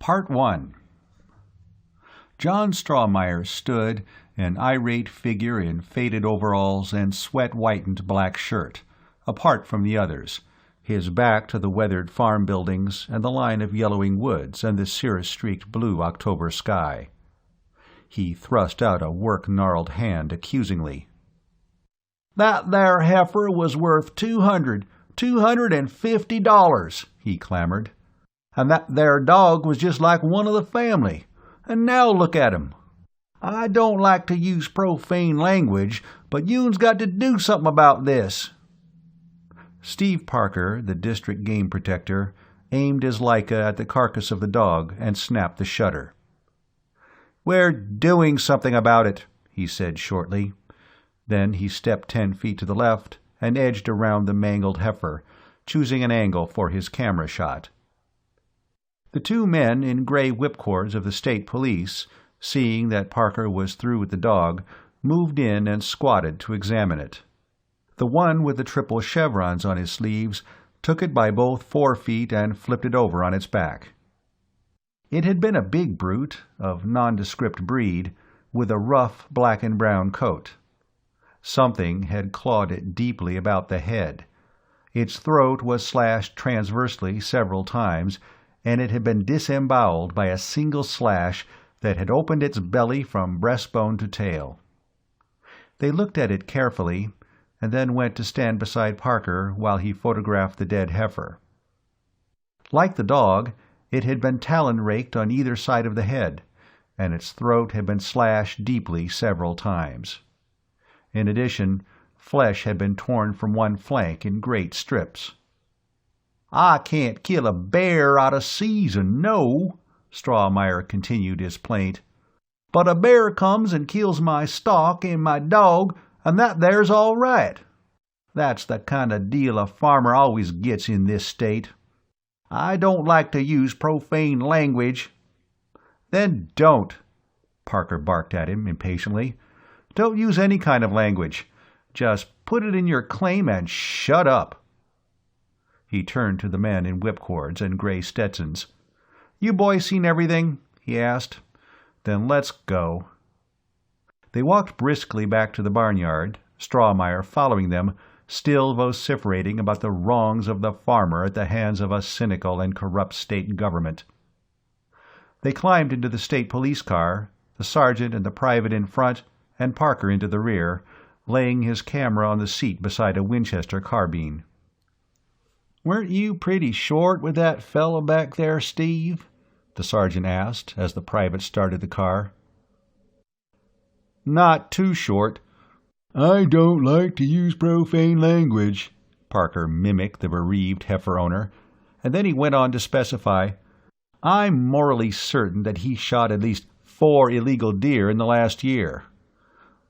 Part 1. John Strawmeyer stood, an irate figure in faded overalls and sweat-whitened black shirt, apart from the others, his back to the weathered farm buildings and the line of yellowing woods and the cirrus-streaked blue October sky. He thrust out a work-gnarled hand accusingly. "That there heifer was worth $250, he clamored. "And that there dog was just like one of the family. And now look at him. I don't like to use profane language, but you'n's got to do something about this." Steve Parker, the district game protector, aimed his Leica at the carcass of the dog and snapped the shutter. "We're doing something about it," he said shortly. Then he stepped 10 feet to the left and edged around the mangled heifer, choosing an angle for his camera shot. The two men in gray whipcords of the state police, seeing that Parker was through with the dog, moved in and squatted to examine it. The one with the triple chevrons on his sleeves took it by both forefeet and flipped it over on its back. It had been a big brute, of nondescript breed, with a rough black and brown coat. Something had clawed it deeply about the head. Its throat was slashed transversely several times, and it had been disemboweled by a single slash that had opened its belly from breastbone to tail. They looked at it carefully, and then went to stand beside Parker while he photographed the dead heifer. Like the dog, it had been talon-raked on either side of the head, and its throat had been slashed deeply several times. In addition, flesh had been torn from one flank in great strips. "I can't kill a bear out of season, no," Strawmeyer continued his plaint. "But a bear comes and kills my stock and my dog, and that there's all right. That's the kind of deal a farmer always gets in this state. I don't like to use profane language." "Then don't," Parker barked at him impatiently. "Don't use any kind of language. Just put it in your claim and shut up." He turned to the men in whipcords and gray Stetsons. "You boys seen everything?" he asked. "Then let's go." They walked briskly back to the barnyard, Strawmeyer following them, still vociferating about the wrongs of the farmer at the hands of a cynical and corrupt state government. They climbed into the state police car, the sergeant and the private in front, and Parker into the rear, laying his camera on the seat beside a Winchester carbine. "Weren't you pretty short with that fellow back there, Steve?" the sergeant asked as the private started the car. "Not too short." "I don't like to use profane language," Parker mimicked the bereaved heifer owner, and then he went on to specify, "I'm morally certain that he shot at least 4 illegal deer in the last year.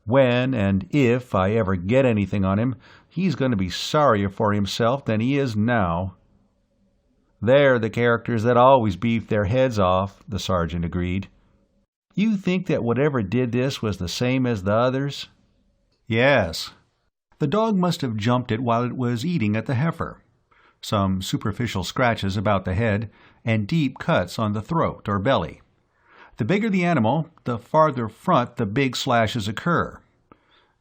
When and if I ever get anything on him, he's going to be sorrier for himself than he is now." "They're the characters that always beef their heads off," the sergeant agreed. "You think that whatever did this was the same as the others?" "Yes. The dog must have jumped it while it was eating at the heifer. Some superficial scratches about the head, and deep cuts on the throat or belly. The bigger the animal, the farther front the big slashes occur.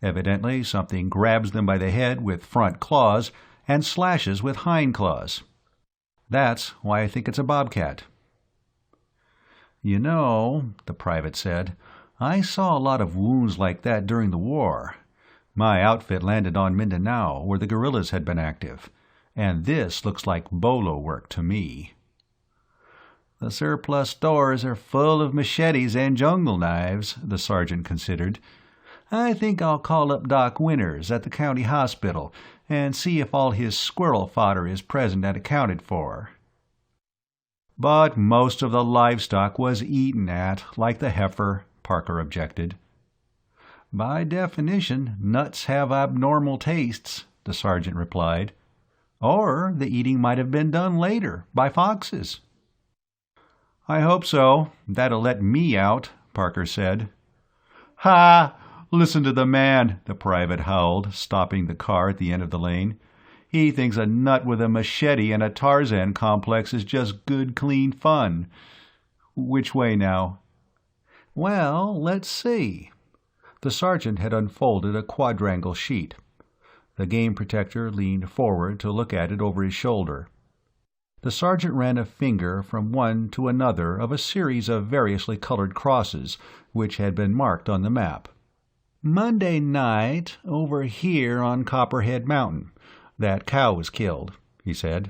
Evidently something grabs them by the head with front claws and slashes with hind claws. That's why I think it's a bobcat." "You know," the private said, "I saw a lot of wounds like that during the war. My outfit landed on Mindanao, where the guerrillas had been active, and this looks like bolo work to me." "The surplus stores are full of machetes and jungle knives," the sergeant considered. "I think I'll call up Doc Winters at the county hospital and see if all his squirrel fodder is present and accounted for." "But most of the livestock was eaten at, like the heifer," Parker objected. "By definition, nuts have abnormal tastes," the sergeant replied. "Or the eating might have been done later, by foxes." "I hope so. That'll let me out," Parker said. "Ha! Listen to the man," the private howled, stopping the car at the end of the lane. "He thinks a nut with a machete and a Tarzan complex is just good, clean fun. Which way now?" "Well, let's see." The sergeant had unfolded a quadrangle sheet. The game protector leaned forward to look at it over his shoulder. The sergeant ran a finger from one to another of a series of variously colored crosses which had been marked on the map. "Monday night, over here on Copperhead Mountain, that cow was killed," he said.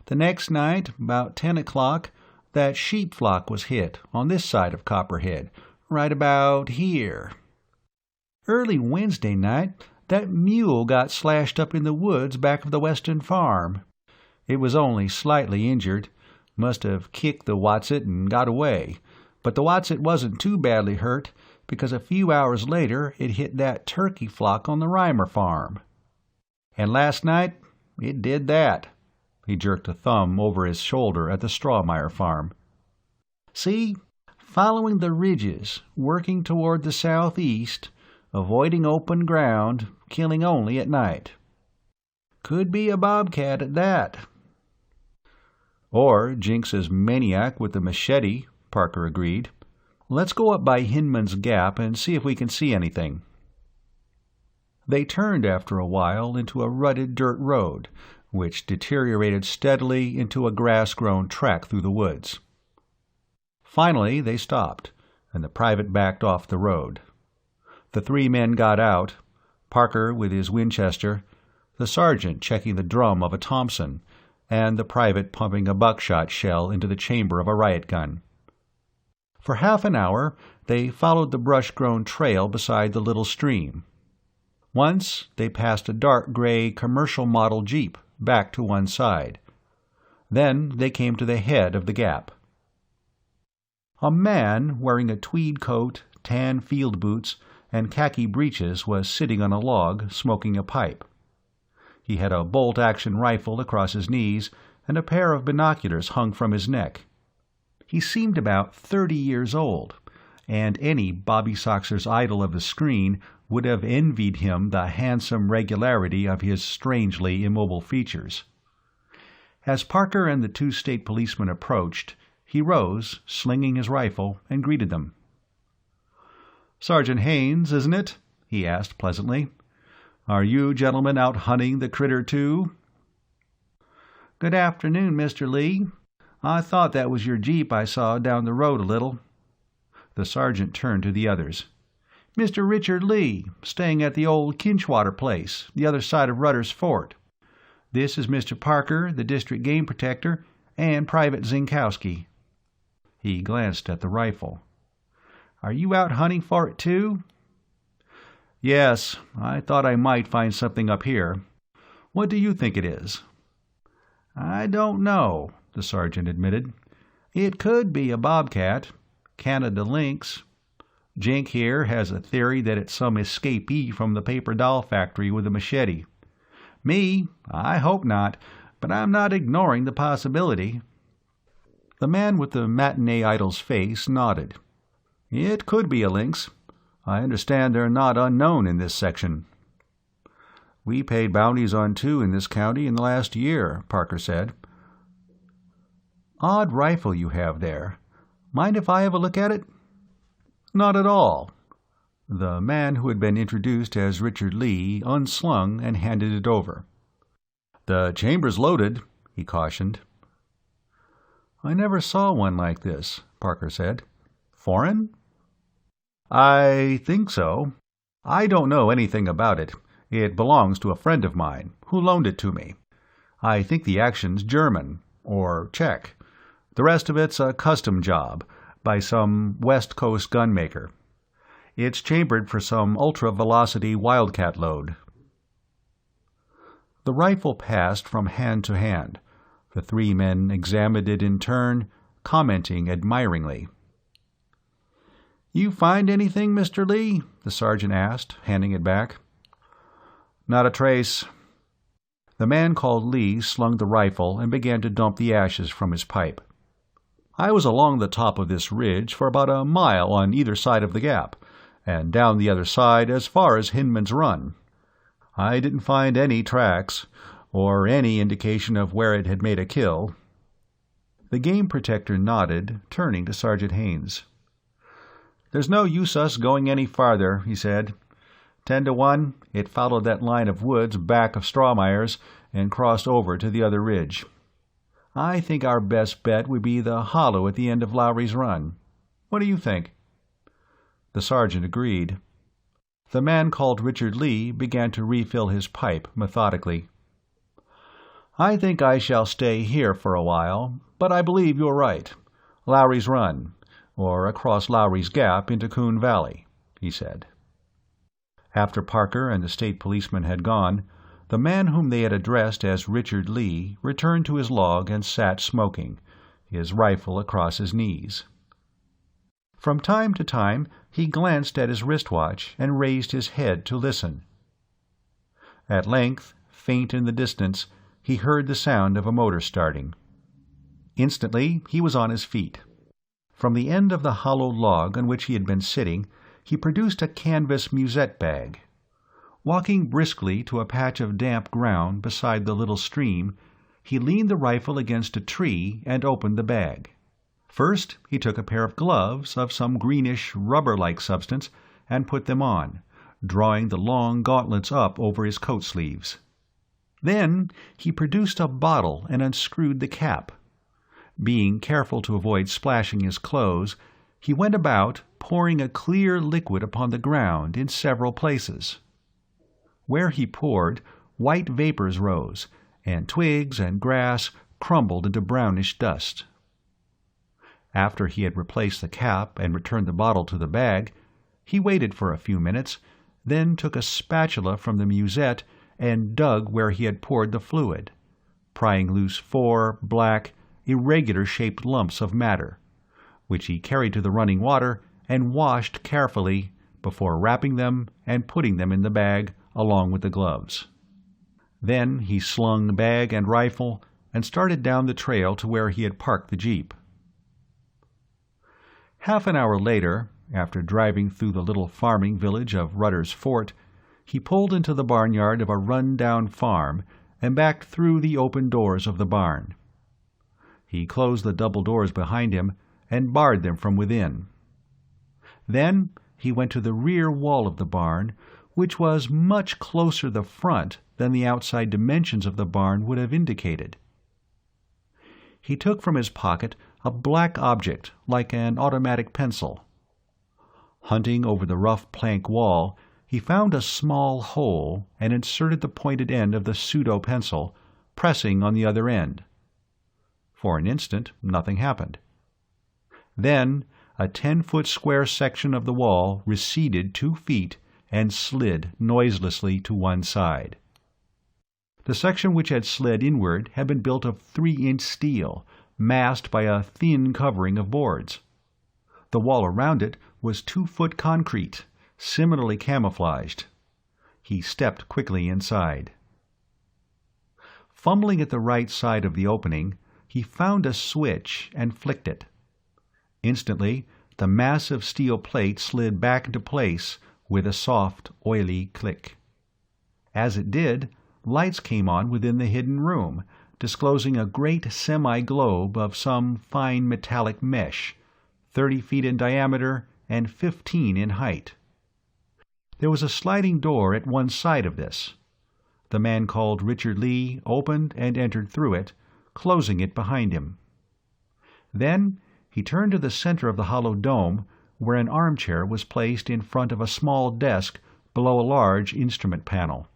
"The next night, about 10 o'clock, that sheep flock was hit on this side of Copperhead, right about here. Early Wednesday night, that mule got slashed up in the woods back of the Weston farm. It was only slightly injured, must have kicked the Watset and got away, but the Watset wasn't too badly hurt because a few hours later it hit that turkey flock on the Reimer farm. And last night it did that." He jerked a thumb over his shoulder at the Strawmeyer farm. "See, following the ridges, working toward the southeast, avoiding open ground, killing only at night. Could be a bobcat at that." "Or Jinx's maniac with the machete," Parker agreed. "Let's go up by Hinman's Gap and see if we can see anything." They turned after a while into a rutted dirt road, which deteriorated steadily into a grass-grown track through the woods. Finally they stopped, and the private backed off the road. The three men got out, Parker with his Winchester, the sergeant checking the drum of a Thompson, and the private pumping a buckshot shell into the chamber of a riot gun. For half an hour they followed the brush-grown trail beside the little stream. Once they passed a dark gray commercial model Jeep back to one side. Then they came to the head of the gap. A man wearing a tweed coat, tan field boots, and khaki breeches was sitting on a log smoking a pipe. He had a bolt-action rifle across his knees, and a pair of binoculars hung from his neck. He seemed about 30 years old, and any Bobby Soxer's idol of the screen would have envied him the handsome regularity of his strangely immobile features. As Parker and the two state policemen approached, he rose, slinging his rifle, and greeted them. "Sergeant Haynes, isn't it?" he asked pleasantly. "Are you gentlemen out hunting the critter, too?" "Good afternoon, Mr. Lee. I thought that was your Jeep I saw down the road a little." The sergeant turned to the others. "Mr. Richard Lee, staying at the old Kinchwater place, the other side of Rutter's Fort. This is Mr. Parker, the district game protector, and Private Zinkowski." He glanced at the rifle. "Are you out hunting for it, too?" "Yes, I thought I might find something up here. What do you think it is?" "I don't know," the sergeant admitted. "It could be a bobcat, Canada lynx. Jink here has a theory that it's some escapee from the paper doll factory with a machete. Me, I hope not, but I'm not ignoring the possibility." The man with the matinee idol's face nodded. "It could be a lynx. I understand they're not unknown in this section." "We paid bounties on 2 in this county in the last year," Parker said. "Odd rifle you have there. Mind if I have a look at it?" "Not at all." The man who had been introduced as Richard Lee unslung and handed it over. "The chamber's loaded," he cautioned. "I never saw one like this," Parker said. "Foreign?" "I think so. I don't know anything about it. It belongs to a friend of mine, who loaned it to me. I think the action's German, or Czech. The rest of it's a custom job, by some West Coast gunmaker. It's chambered for some ultra-velocity wildcat load." The rifle passed from hand to hand. The three men examined it in turn, commenting admiringly. "You find anything, Mr. Lee?" the sergeant asked, handing it back. "Not a trace." The man called Lee slung the rifle and began to dump the ashes from his pipe. "I was along the top of this ridge for about a mile on either side of the gap, and down the other side as far as Hinman's Run. I didn't find any tracks, or any indication of where it had made a kill." The game protector nodded, turning to Sergeant Haynes. "There's no use us going any farther," he said. 10-1, it followed that line of woods back of Strawmeyer's and crossed over to the other ridge. I think our best bet would be the hollow at the end of Lowry's Run. What do you think?" The sergeant agreed. The man called Richard Lee began to refill his pipe methodically. "I think I shall stay here for a while, but I believe you're right. Lowry's Run, or across Lowry's Gap into Coon Valley," he said. After Parker and the state policeman had gone, the man whom they had addressed as Richard Lee returned to his log and sat smoking, his rifle across his knees. From time to time he glanced at his wristwatch and raised his head to listen. At length, faint in the distance, he heard the sound of a motor starting. Instantly he was on his feet. From the end of the hollow log on which he had been sitting, he produced a canvas musette bag. Walking briskly to a patch of damp ground beside the little stream, he leaned the rifle against a tree and opened the bag. First he took a pair of gloves of some greenish rubber-like substance and put them on, drawing the long gauntlets up over his coat sleeves. Then he produced a bottle and unscrewed the cap. Being careful to avoid splashing his clothes, he went about pouring a clear liquid upon the ground in several places. Where he poured, white vapors rose, and twigs and grass crumbled into brownish dust. After he had replaced the cap and returned the bottle to the bag, he waited for a few minutes, then took a spatula from the musette and dug where he had poured the fluid, prying loose 4 black, irregular-shaped lumps of matter, which he carried to the running water and washed carefully before wrapping them and putting them in the bag along with the gloves. Then he slung bag and rifle and started down the trail to where he had parked the jeep. Half an hour later, after driving through the little farming village of Rutter's Fort, he pulled into the barnyard of a run-down farm and backed through the open doors of the barn. He closed the double doors behind him and barred them from within. Then he went to the rear wall of the barn, which was much closer the front than the outside dimensions of the barn would have indicated. He took from his pocket a black object like an automatic pencil. Hunting over the rough plank wall, he found a small hole and inserted the pointed end of the pseudo-pencil, pressing on the other end. For an instant, nothing happened. Then a 10-foot square section of the wall receded 2 feet and slid noiselessly to one side. The section which had slid inward had been built of 3-inch steel, masked by a thin covering of boards. The wall around it was 2-foot concrete, similarly camouflaged. He stepped quickly inside. Fumbling at the right side of the opening, he found a switch and flicked it. Instantly, the massive steel plate slid back into place with a soft, oily click. As it did, lights came on within the hidden room, disclosing a great semi-globe of some fine metallic mesh, 30 feet in diameter and 15 in height. There was a sliding door at one side of this. The man called Richard Lee opened and entered through it, closing it behind him. Then he turned to the center of the hollow dome, where an armchair was placed in front of a small desk below a large instrument panel.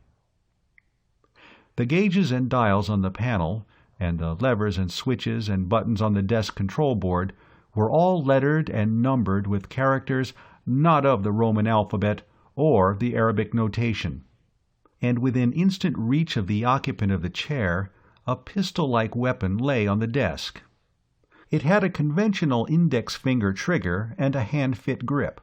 The gauges and dials on the panel, and the levers and switches and buttons on the desk control board were all lettered and numbered with characters not of the Roman alphabet or the Arabic notation, and within instant reach of the occupant of the chair, a pistol-like weapon lay on the desk. It had a conventional index finger trigger and a hand-fit grip.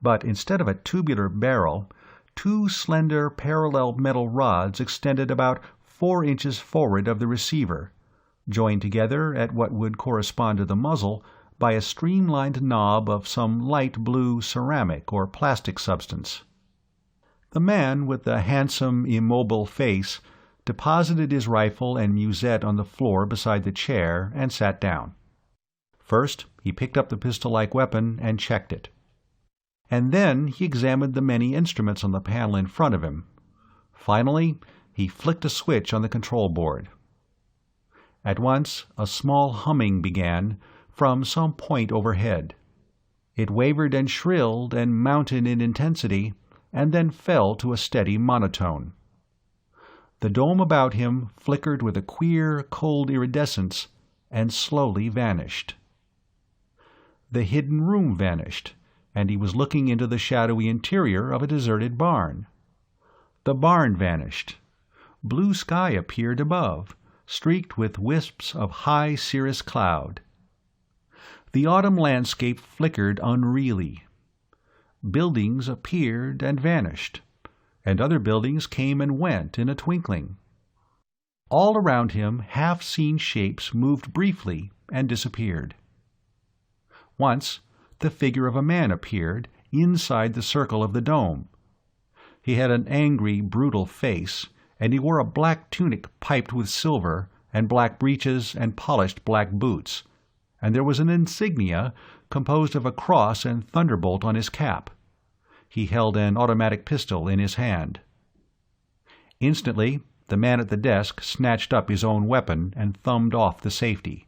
But instead of a tubular barrel, 2 slender parallel metal rods extended about 4 inches forward of the receiver, joined together at what would correspond to the muzzle by a streamlined knob of some light blue ceramic or plastic substance. The man with the handsome, immobile face deposited his rifle and musette on the floor beside the chair, and sat down. First, he picked up the pistol-like weapon and checked it. And then he examined the many instruments on the panel in front of him. Finally, he flicked a switch on the control board. At once, a small humming began from some point overhead. It wavered and shrilled and mounted in intensity, and then fell to a steady monotone. The dome about him flickered with a queer, cold iridescence and slowly vanished. The hidden room vanished, and he was looking into the shadowy interior of a deserted barn. The barn vanished. Blue sky appeared above, streaked with wisps of high cirrus cloud. The autumn landscape flickered unreally. Buildings appeared and vanished, and other buildings came and went in a twinkling. All around him half-seen shapes moved briefly and disappeared. Once, the figure of a man appeared inside the circle of the dome. He had an angry, brutal face, and he wore a black tunic piped with silver, and black breeches and polished black boots, and there was an insignia composed of a cross and thunderbolt on his cap. He held an automatic pistol in his hand. Instantly, the man at the desk snatched up his own weapon and thumbed off the safety.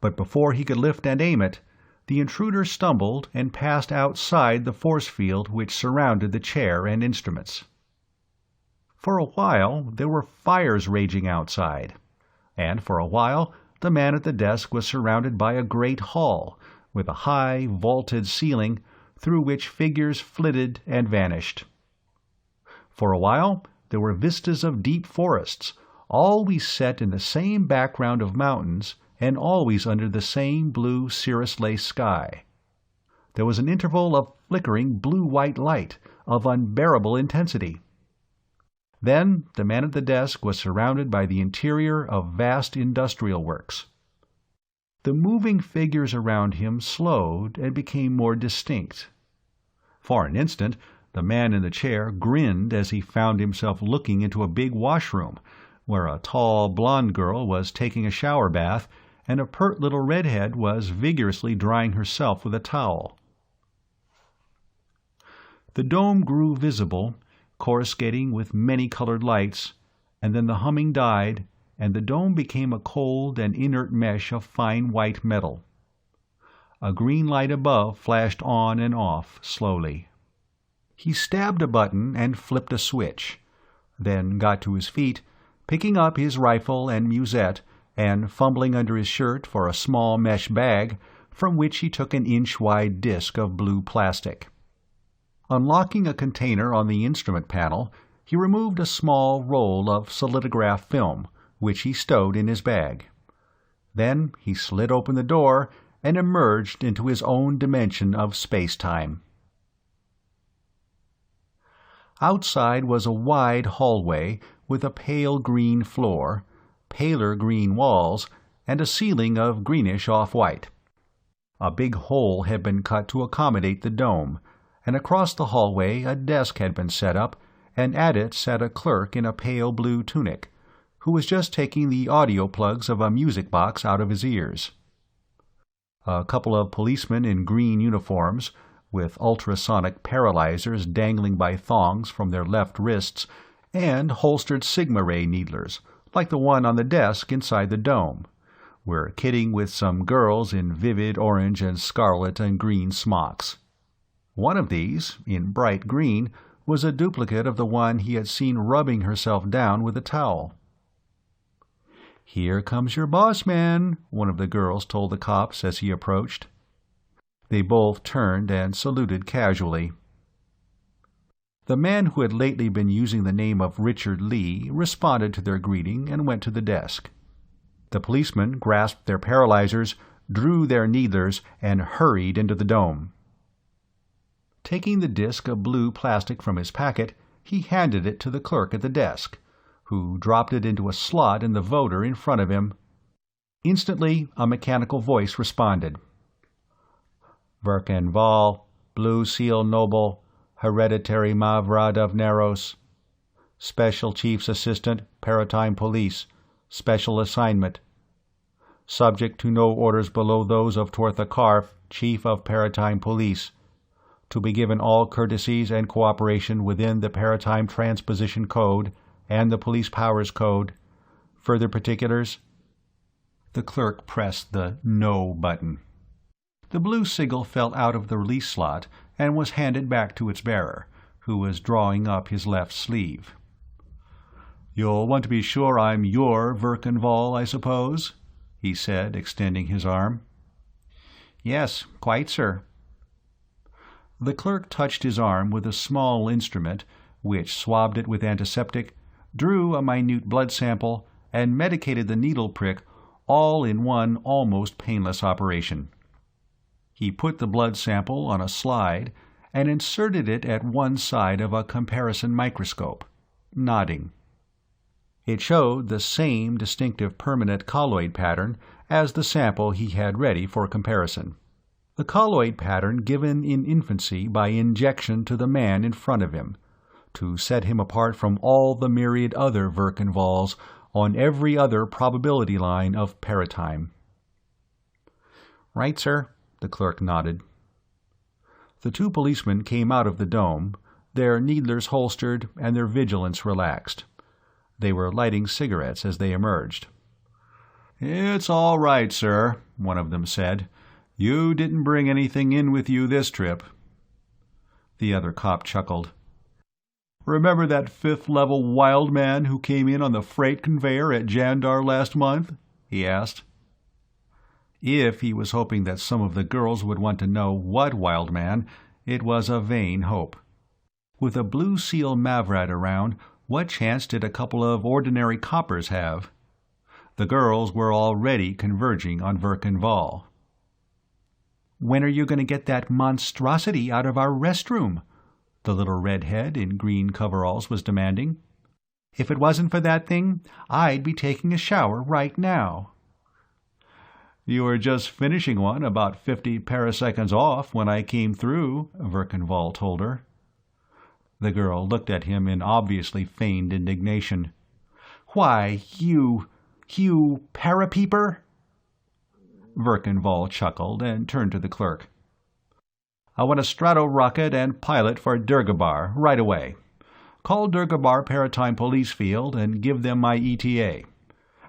But before he could lift and aim it, the intruder stumbled and passed outside the force field which surrounded the chair and instruments. For a while there were fires raging outside, and for a while the man at the desk was surrounded by a great hall, with a high, vaulted ceiling through which figures flitted and vanished. For a while there were vistas of deep forests, always set in the same background of mountains, and always under the same blue cirrus-lace sky. There was an interval of flickering blue-white light of unbearable intensity. Then the man at the desk was surrounded by the interior of vast industrial works. The moving figures around him slowed and became more distinct. For an instant, the man in the chair grinned as he found himself looking into a big washroom, where a tall, blonde girl was taking a shower bath, and a pert little redhead was vigorously drying herself with a towel. The dome grew visible, coruscating with many-colored lights, and then the humming died, and the dome became a cold and inert mesh of fine white metal. A green light above flashed on and off slowly. He stabbed a button and flipped a switch, then got to his feet, picking up his rifle and musette, and fumbling under his shirt for a small mesh bag, from which he took an inch-wide disc of blue plastic. Unlocking a container on the instrument panel, he removed a small roll of solidograph film, which he stowed in his bag. Then he slid open the door and emerged into his own dimension of space-time. Outside was a wide hallway with a pale green floor, paler green walls, and a ceiling of greenish off-white. A big hole had been cut to accommodate the dome, and across the hallway a desk had been set up, and at it sat a clerk in a pale blue tunic, who was just taking the audio plugs of a music box out of his ears. A couple of policemen in green uniforms, with ultrasonic paralyzers dangling by thongs from their left wrists, and holstered sigma-ray needlers, like the one on the desk inside the dome, were kidding with some girls in vivid orange and scarlet and green smocks. One of these, in bright green, was a duplicate of the one he had seen rubbing herself down with a towel. "Here comes your boss man," one of the girls told the cops as he approached. They both turned and saluted casually. The man who had lately been using the name of Richard Lee responded to their greeting and went to the desk. The policemen grasped their paralyzers, drew their needlers, and hurried into the dome. Taking the disc of blue plastic from his packet, he handed it to the clerk at the desk, who dropped it into a slot in the voter in front of him. Instantly, a mechanical voice responded. "Verkenval, Blue Seal Noble, Hereditary Mavrad of Neros." Special Chief's Assistant, Paratime Police. Special Assignment. Subject to no orders below those of Tortha Karf, Chief of Paratime Police. To be given all courtesies and cooperation within the Paratime Transposition Code and the Police Powers Code. Further particulars? The clerk pressed the No button. The blue sigil fell out of the release slot and was handed back to its bearer, who was drawing up his left sleeve. "You'll want to be sure I'm your Verkenval, I suppose?" he said, extending his arm. "Yes, quite, sir." The clerk touched his arm with a small instrument, which swabbed it with antiseptic, drew a minute blood sample, and medicated the needle prick, all in one almost painless operation. He put the blood sample on a slide and inserted it at one side of a comparison microscope, nodding. It showed the same distinctive permanent colloid pattern as the sample he had ready for comparison. The colloid pattern given in infancy by injection to the man in front of him, to set him apart from all the myriad other Verkenvals on every other probability line of paratime. "Right, sir," the clerk nodded. The two policemen came out of the dome, their needlers holstered and their vigilance relaxed. They were lighting cigarettes as they emerged. "It's all right, sir," one of them said. "You didn't bring anything in with you this trip." The other cop chuckled. "Remember that fifth-level wild man who came in on the freight conveyor at Jandar last month?" he asked. If he was hoping that some of the girls would want to know what wild man, it was a vain hope. With a Blue Seal Mavrat around, what chance did a couple of ordinary coppers have? The girls were already converging on Verkenval. "When are you going to get that monstrosity out of our restroom?" the little redhead in green coveralls was demanding. "If it wasn't for that thing, I'd be taking a shower right now." "You were just finishing one about 50 paraseconds off when I came through," Verkenval told her. The girl looked at him in obviously feigned indignation. "Why, you parapeeper!" Verkenval chuckled and turned to the clerk. "I want a strato-rocket and pilot for Durgabar right away. Call Durgabar Paratime Police Field and give them my ETA.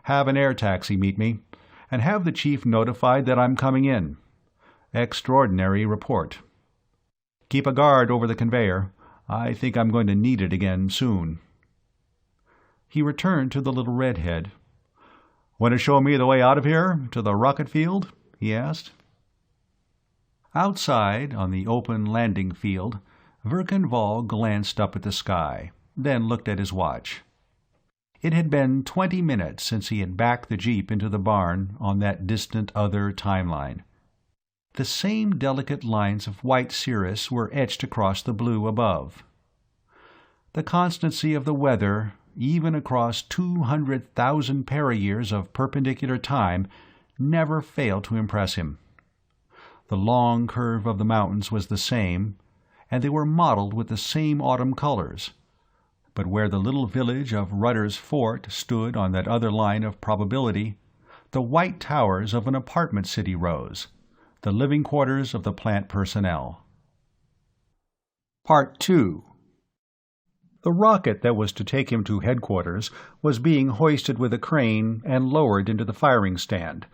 Have an air taxi meet me, and have the chief notified that I'm coming in. Extraordinary report. Keep a guard over the conveyor. I think I'm going to need it again soon." He returned to the little redhead. "Want to show me the way out of here, to the rocket field?" he asked. Outside, on the open landing field, Verkenval glanced up at the sky, then looked at his watch. It had been 20 minutes since he had backed the jeep into the barn on that distant other timeline. The same delicate lines of white cirrus were etched across the blue above. The constancy of the weather, even across 200,000 para-years of perpendicular time, never failed to impress him. The long curve of the mountains was the same, and they were mottled with the same autumn colors. But where the little village of Rudder's Fort stood on that other line of probability, the white towers of an apartment city rose, the living quarters of the plant personnel. Part 2. The rocket that was to take him to headquarters was being hoisted with a crane and lowered into the firing stand,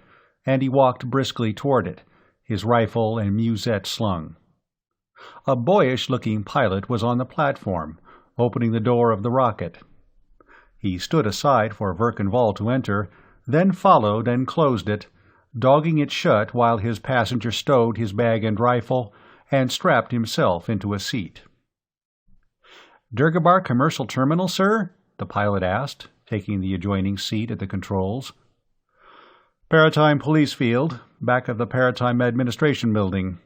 and he walked briskly toward it, his rifle and musette slung. A boyish-looking pilot was on the platform, opening the door of the rocket. He stood aside for Verkenval to enter, then followed and closed it, dogging it shut while his passenger stowed his bag and rifle and strapped himself into a seat. "Durgabar Commercial Terminal, sir?" the pilot asked, taking the adjoining seat at the controls. "Paratime Police Field, back of the Paratime Administration Building."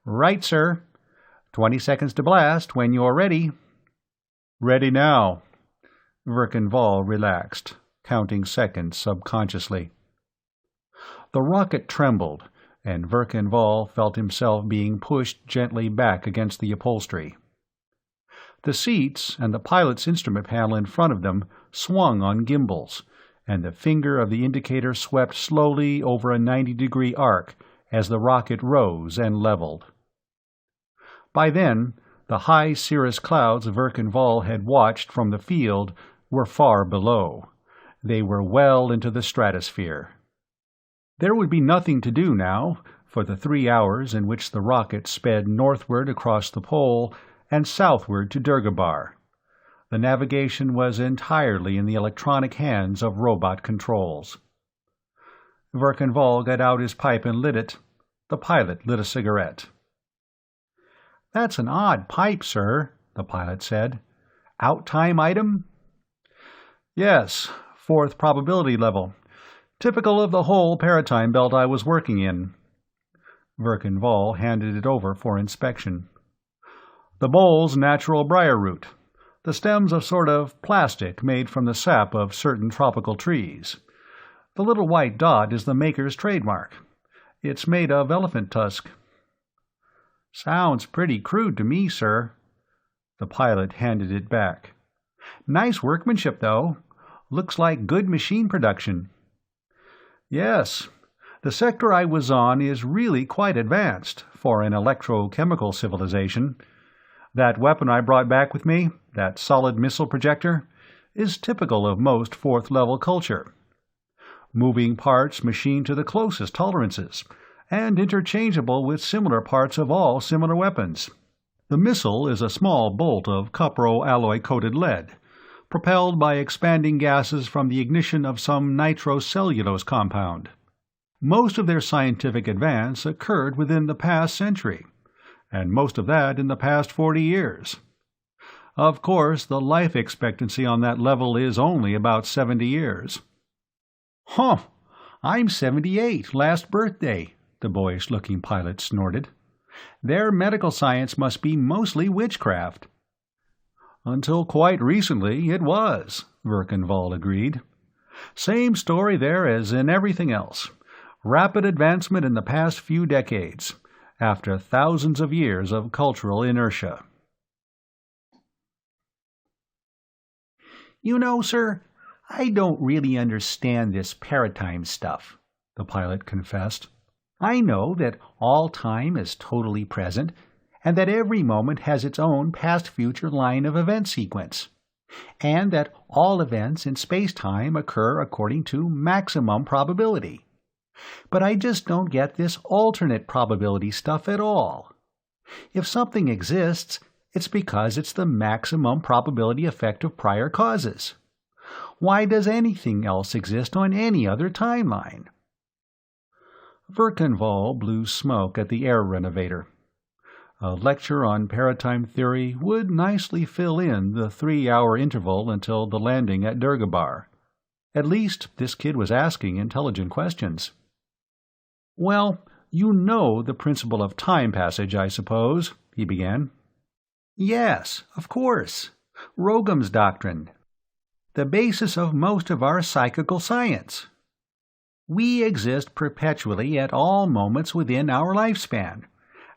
"Right, sir. 20 seconds to blast when you're ready." "Ready now." Verkenval relaxed, counting seconds subconsciously. The rocket trembled, and Verkenval felt himself being pushed gently back against the upholstery. The seats and the pilot's instrument panel in front of them swung on gimbals, and the finger of the indicator swept slowly over a 90-degree arc as the rocket rose and leveled. By then, the high cirrus clouds Verkenval had watched from the field were far below. They were well into the stratosphere. There would be nothing to do now for the 3 hours in which the rocket sped northward across the pole and southward to Durgabar. The navigation was entirely in the electronic hands of robot controls. Verkenval got out his pipe and lit it. The pilot lit a cigarette. "That's an odd pipe, sir," the pilot said. "Out-time item?" "Yes, 4th probability level. Typical of the whole paratime belt I was working in." Verkenval handed it over for inspection. "The bowl's natural briar root. The stem's a sort of plastic made from the sap of certain tropical trees. The little white dot is the maker's trademark. It's made of elephant tusk." "Sounds pretty crude to me, sir." The pilot handed it back. "Nice workmanship, though. Looks like good machine production." "Yes. The sector I was on is really quite advanced for an electrochemical civilization. That weapon I brought back with me, that solid missile projector, is typical of most 4th-level culture. Moving parts machined to the closest tolerances, and interchangeable with similar parts of all similar weapons. The missile is a small bolt of copro-alloy-coated lead, propelled by expanding gases from the ignition of some nitrocellulose compound. Most of their scientific advance occurred within the past century, and most of that in the past 40 years. Of course, the life expectancy on that level is only about 70 years. "Huh! I'm 78, last birthday," the boyish-looking pilot snorted. "Their medical science must be mostly witchcraft." "Until quite recently it was," Verkenval agreed. "Same story there as in everything else. Rapid advancement in the past few decades, after thousands of years of cultural inertia." "You know, sir, I don't really understand this paratime stuff," the pilot confessed. "I know that all time is totally present, and that every moment has its own past-future line of event sequence, and that all events in space-time occur according to maximum probability. But I just don't get this alternate probability stuff at all. If something exists, it's because it's the maximum probability effect of prior causes. Why does anything else exist on any other timeline?" Verkenval blew smoke at the air renovator. A lecture on paratime theory would nicely fill in the 3-hour interval until the landing at Durgabar. At least this kid was asking intelligent questions. "Well, you know the principle of time passage, I suppose," he began. "Yes, of course. Rogam's doctrine. The basis of most of our psychical science. We exist perpetually at all moments within our lifespan.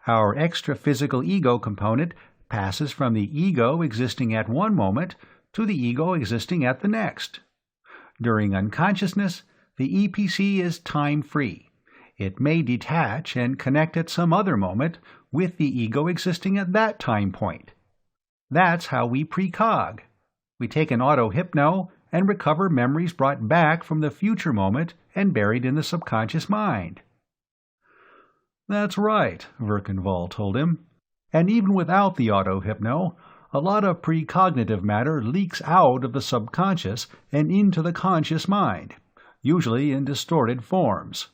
Our extra-physical ego component passes from the ego existing at one moment to the ego existing at the next. During unconsciousness, the EPC is time-free. It may detach and connect at some other moment with the ego existing at that time point. That's how we precog. We take an auto-hypno and recover memories brought back from the future moment and buried in the subconscious mind." "That's right," Verkenval told him. "And even without the auto-hypno, a lot of precognitive matter leaks out of the subconscious and into the conscious mind, usually in distorted forms,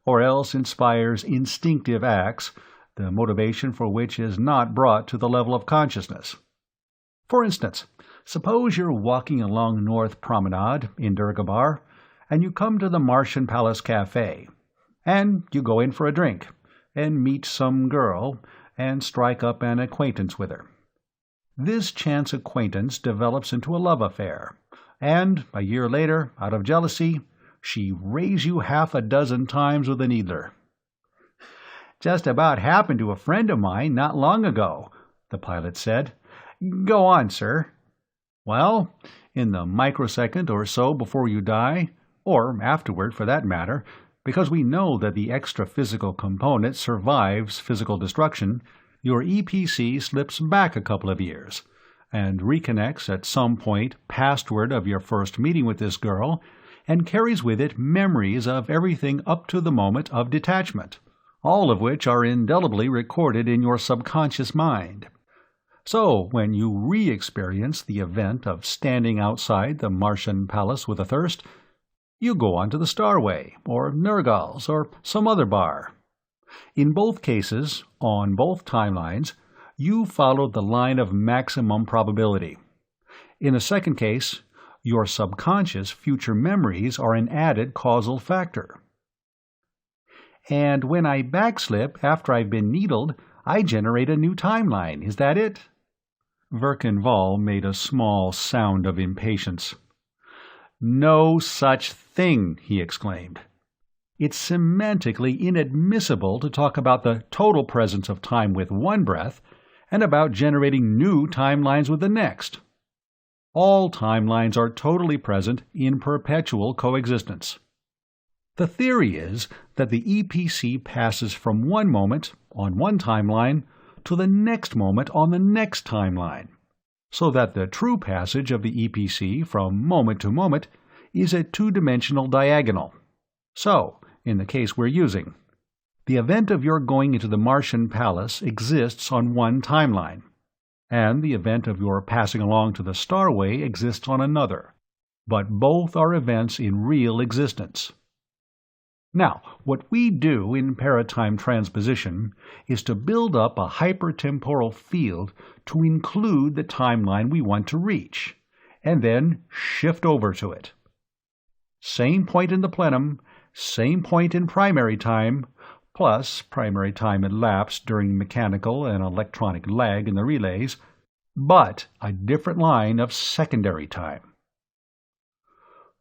or else inspires instinctive acts, the motivation for which is not brought to the level of consciousness. For instance, suppose you're walking along North Promenade in Durgabar, and you come to the Martian Palace Cafe, and you go in for a drink, and meet some girl, and strike up an acquaintance with her. This chance acquaintance develops into a love affair, and, a year later, out of jealousy, she rays you 6 times with a needler." "Just about happened to a friend of mine not long ago," the pilot said. Go on, sir. Well, in the microsecond or so before you die, or afterward for that matter, because we know that the extra-physical component survives physical destruction, your EPC slips back a couple of years and reconnects at some point pastward of your first meeting with this girl and carries with it memories of everything up to the moment of detachment, all of which are indelibly recorded in your subconscious mind. So, when you re-experience the event of standing outside the Martian palace with a thirst, you go on to the Starway, or Nergal's, or some other bar. In both cases, on both timelines, you followed the line of maximum probability. In the second case, your subconscious future memories are an added causal factor. And when I backslip after I've been needled, I generate a new timeline. Is that it? Verkenval made a small sound of impatience. No such thing, he exclaimed. It's semantically inadmissible to talk about the total presence of time with one breath and about generating new timelines with the next. All timelines are totally present in perpetual coexistence. The theory is that the EPC passes from one moment on one timeline to the next moment on the next timeline, so that the true passage of the EPC from moment to moment is a two-dimensional diagonal. So, in the case we're using, the event of your going into the Martian palace exists on one timeline, and the event of your passing along to the Starway exists on another, but both are events in real existence. Now, what we do in paratime transposition is to build up a hypertemporal field to include the timeline we want to reach, and then shift over to it. Same point in the plenum, same point in primary time, plus primary time elapsed during mechanical and electronic lag in the relays, but a different line of secondary time.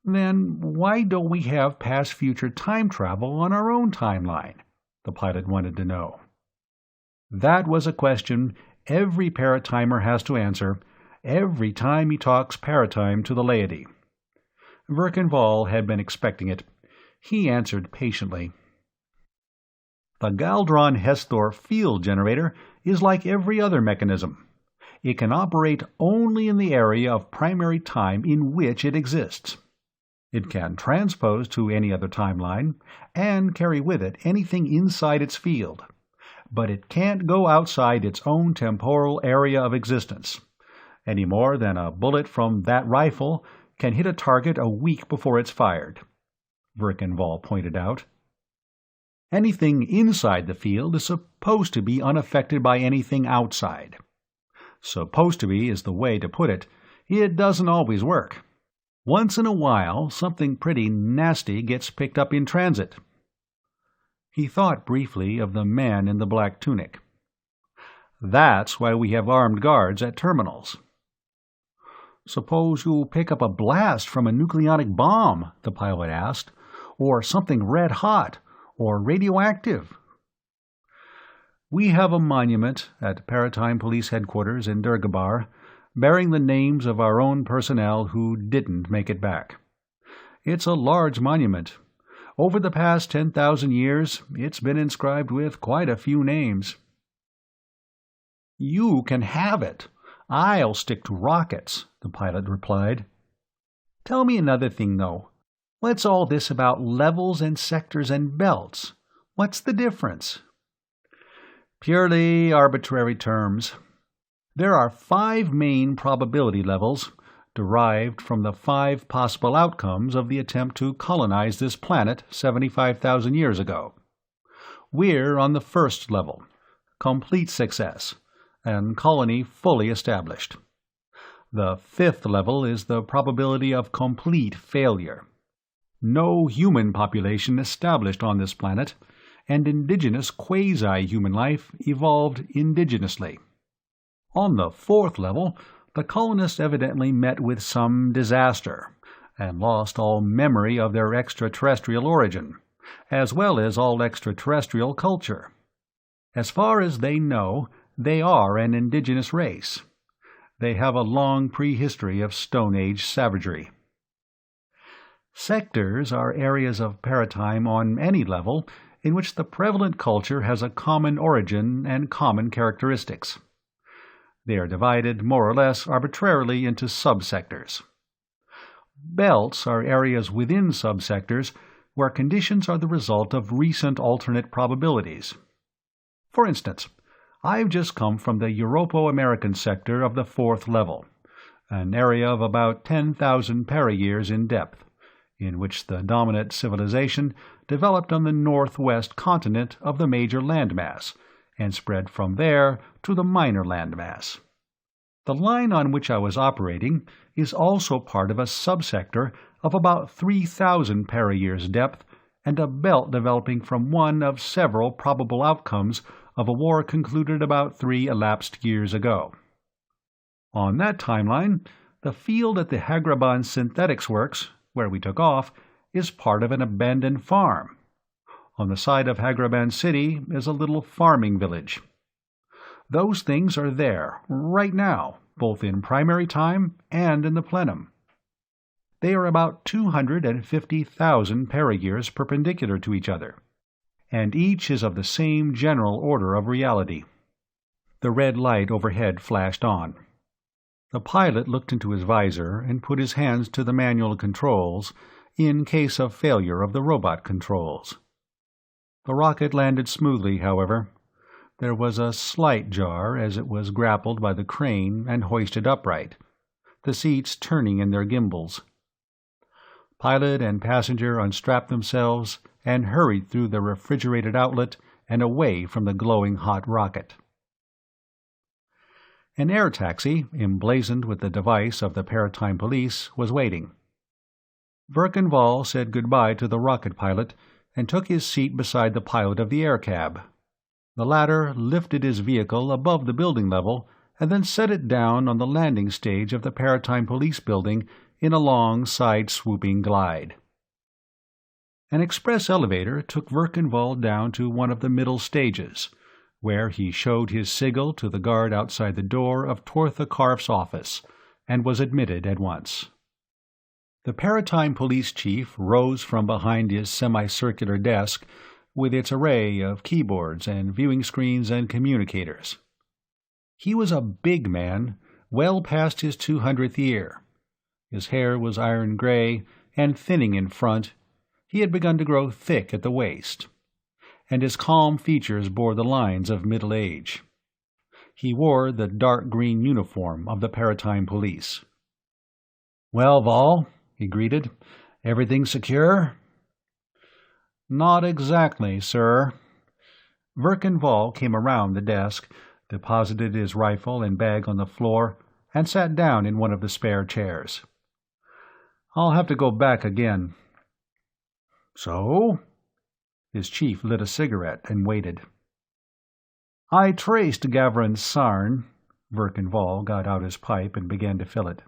Then why don't we have past-future time travel on our own timeline? The pilot wanted to know. That was a question every paratimer has to answer every time he talks paratime to the laity. Verkenval had been expecting it. He answered patiently. The Galdron-Hesthor field generator is like every other mechanism. It can operate only in the area of primary time in which it exists. It can transpose to any other timeline and carry with it anything inside its field, but it can't go outside its own temporal area of existence, any more than a bullet from that rifle can hit a target a week before it's fired, Verkenval pointed out. Anything inside the field is supposed to be unaffected by anything outside. Supposed to be is the way to put it. It doesn't always work. Once in a while, something pretty nasty gets picked up in transit. He thought briefly of the man in the black tunic. That's why we have armed guards at terminals. Suppose you pick up a blast from a nucleonic bomb, the pilot asked, or something red hot, or radioactive. We have a monument at Paratime Police Headquarters in Durgabar bearing the names of our own personnel who didn't make it back. It's a large monument. Over the past 10,000 years, it's been inscribed with quite a few names. You can have it. I'll stick to rockets, the pilot replied. Tell me another thing, though. What's all this about levels and sectors and belts? What's the difference? Purely arbitrary terms. There are 5 main probability levels, derived from the 5 possible outcomes of the attempt to colonize this planet 75,000 years ago. We're on the first level, complete success, and colony fully established. The 5th level is the probability of complete failure. No human population established on this planet, and indigenous quasi-human life evolved indigenously. On the 4th level, the colonists evidently met with some disaster, and lost all memory of their extraterrestrial origin, as well as all extraterrestrial culture. As far as they know, they are an indigenous race. They have a long prehistory of Stone Age savagery. Sectors are areas of paratime on any level in which the prevalent culture has a common origin and common characteristics. They are divided more or less arbitrarily into subsectors. Belts are areas within subsectors where conditions are the result of recent alternate probabilities. For instance, I've just come from the Europo-American sector of the fourth level, an area of about 10,000 para-years in depth, in which the dominant civilization developed on the northwest continent of the major landmass, and spread from there to the minor landmass. The line on which I was operating is also part of a subsector of about 3,000 para-years depth and a belt developing from one of several probable outcomes of a war concluded about 3 elapsed years ago. On that timeline, the field at the Hagraban Synthetics Works, where we took off, is part of an abandoned farm. On the side of Hagraban City is a little farming village. Those things are there, right now, both in primary time and in the plenum. They are about 250,000 para-years perpendicular to each other, and each is of the same general order of reality. The red light overhead flashed on. The pilot looked into his visor and put his hands to the manual controls in case of failure of the robot controls. The rocket landed smoothly, however. There was a slight jar as it was grappled by the crane and hoisted upright, the seats turning in their gimbals. Pilot and passenger unstrapped themselves and hurried through the refrigerated outlet and away from the glowing hot rocket. An air taxi, emblazoned with the device of the Paratime Police, was waiting. Verkenval said goodbye to the rocket pilot and took his seat beside the pilot of the air cab. The latter lifted his vehicle above the building level and then set it down on the landing stage of the Paratime Police building in a long side-swooping glide. An express elevator took Verkenval down to one of the middle stages, where he showed his sigil to the guard outside the door of Tortha Karf's office, and was admitted at once. The Paratime Police Chief rose from behind his semicircular desk with its array of keyboards and viewing screens and communicators. He was a big man, well past his 200th year. His hair was iron gray and thinning in front. He had begun to grow thick at the waist, and his calm features bore the lines of middle age. He wore the dark green uniform of the Paratime Police. "Well, Vol," he greeted, "everything secure?" "Not exactly, sir." Verkenval came around the desk, deposited his rifle and bag on the floor, and sat down in one of the spare chairs. "I'll have to go back again." "So?" His chief lit a cigarette and waited. "I traced Gavrin Sarn." Verkenval got out his pipe and began to fill it.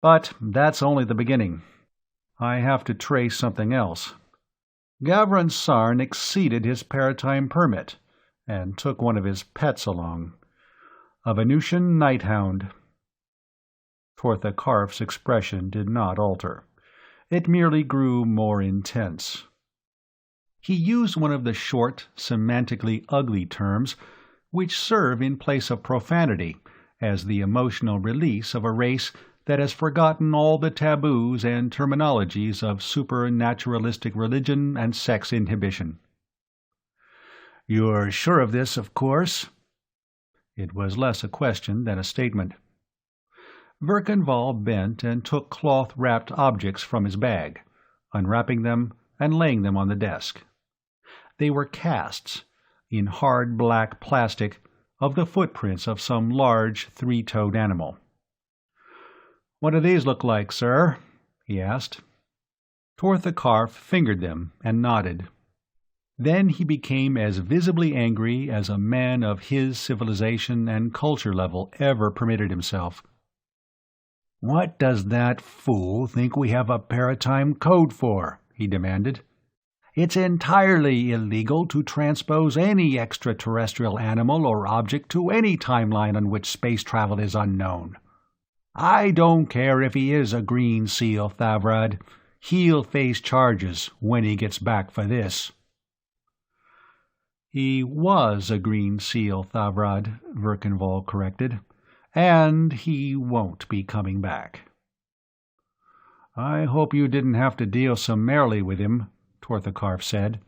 "But that's only the beginning. I have to trace something else. Gavrin Sarn exceeded his paratime permit, and took one of his pets along. A Venusian nighthound." Tortha Karf's expression did not alter. It merely grew more intense. He used one of the short, semantically ugly terms which serve in place of profanity as the emotional release of a race that has forgotten all the taboos and terminologies of supernaturalistic religion and sex inhibition. "You're sure of this, of course?" It was less a question than a statement. Verkenval bent and took cloth-wrapped objects from his bag, unwrapping them and laying them on the desk. They were casts, in hard black plastic, of the footprints of some large three-toed animal. "What do these look like, sir?" he asked. Tortha Karf fingered them and nodded. Then he became as visibly angry as a man of his civilization and culture level ever permitted himself. "What does that fool think we have a paratime code for?" he demanded. It's entirely illegal to transpose any extraterrestrial animal or object to any timeline on which space travel is unknown. I don't care if he is a green seal, Thavrad. He'll face charges when he gets back for this." "He was a green seal, Thavrad," Verkenval corrected, "and he won't be coming back." "I hope you didn't have to deal summarily with him," Torthakarf said.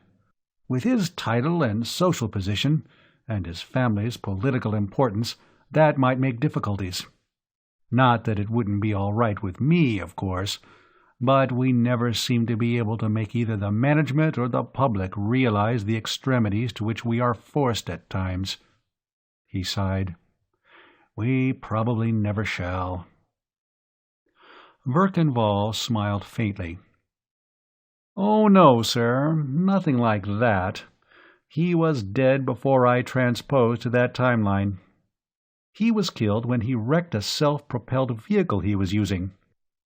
"With his title and social position, and his family's political importance, that might make difficulties. Not that it wouldn't be all right with me, of course, but we never seem to be able to make either the management or the public realize the extremities to which we are forced at times." He sighed. "We probably never shall." Verkenval smiled faintly. "Oh, no, sir, nothing like that. He was dead before I transposed to that timeline. He was killed when he wrecked a self-propelled vehicle he was using.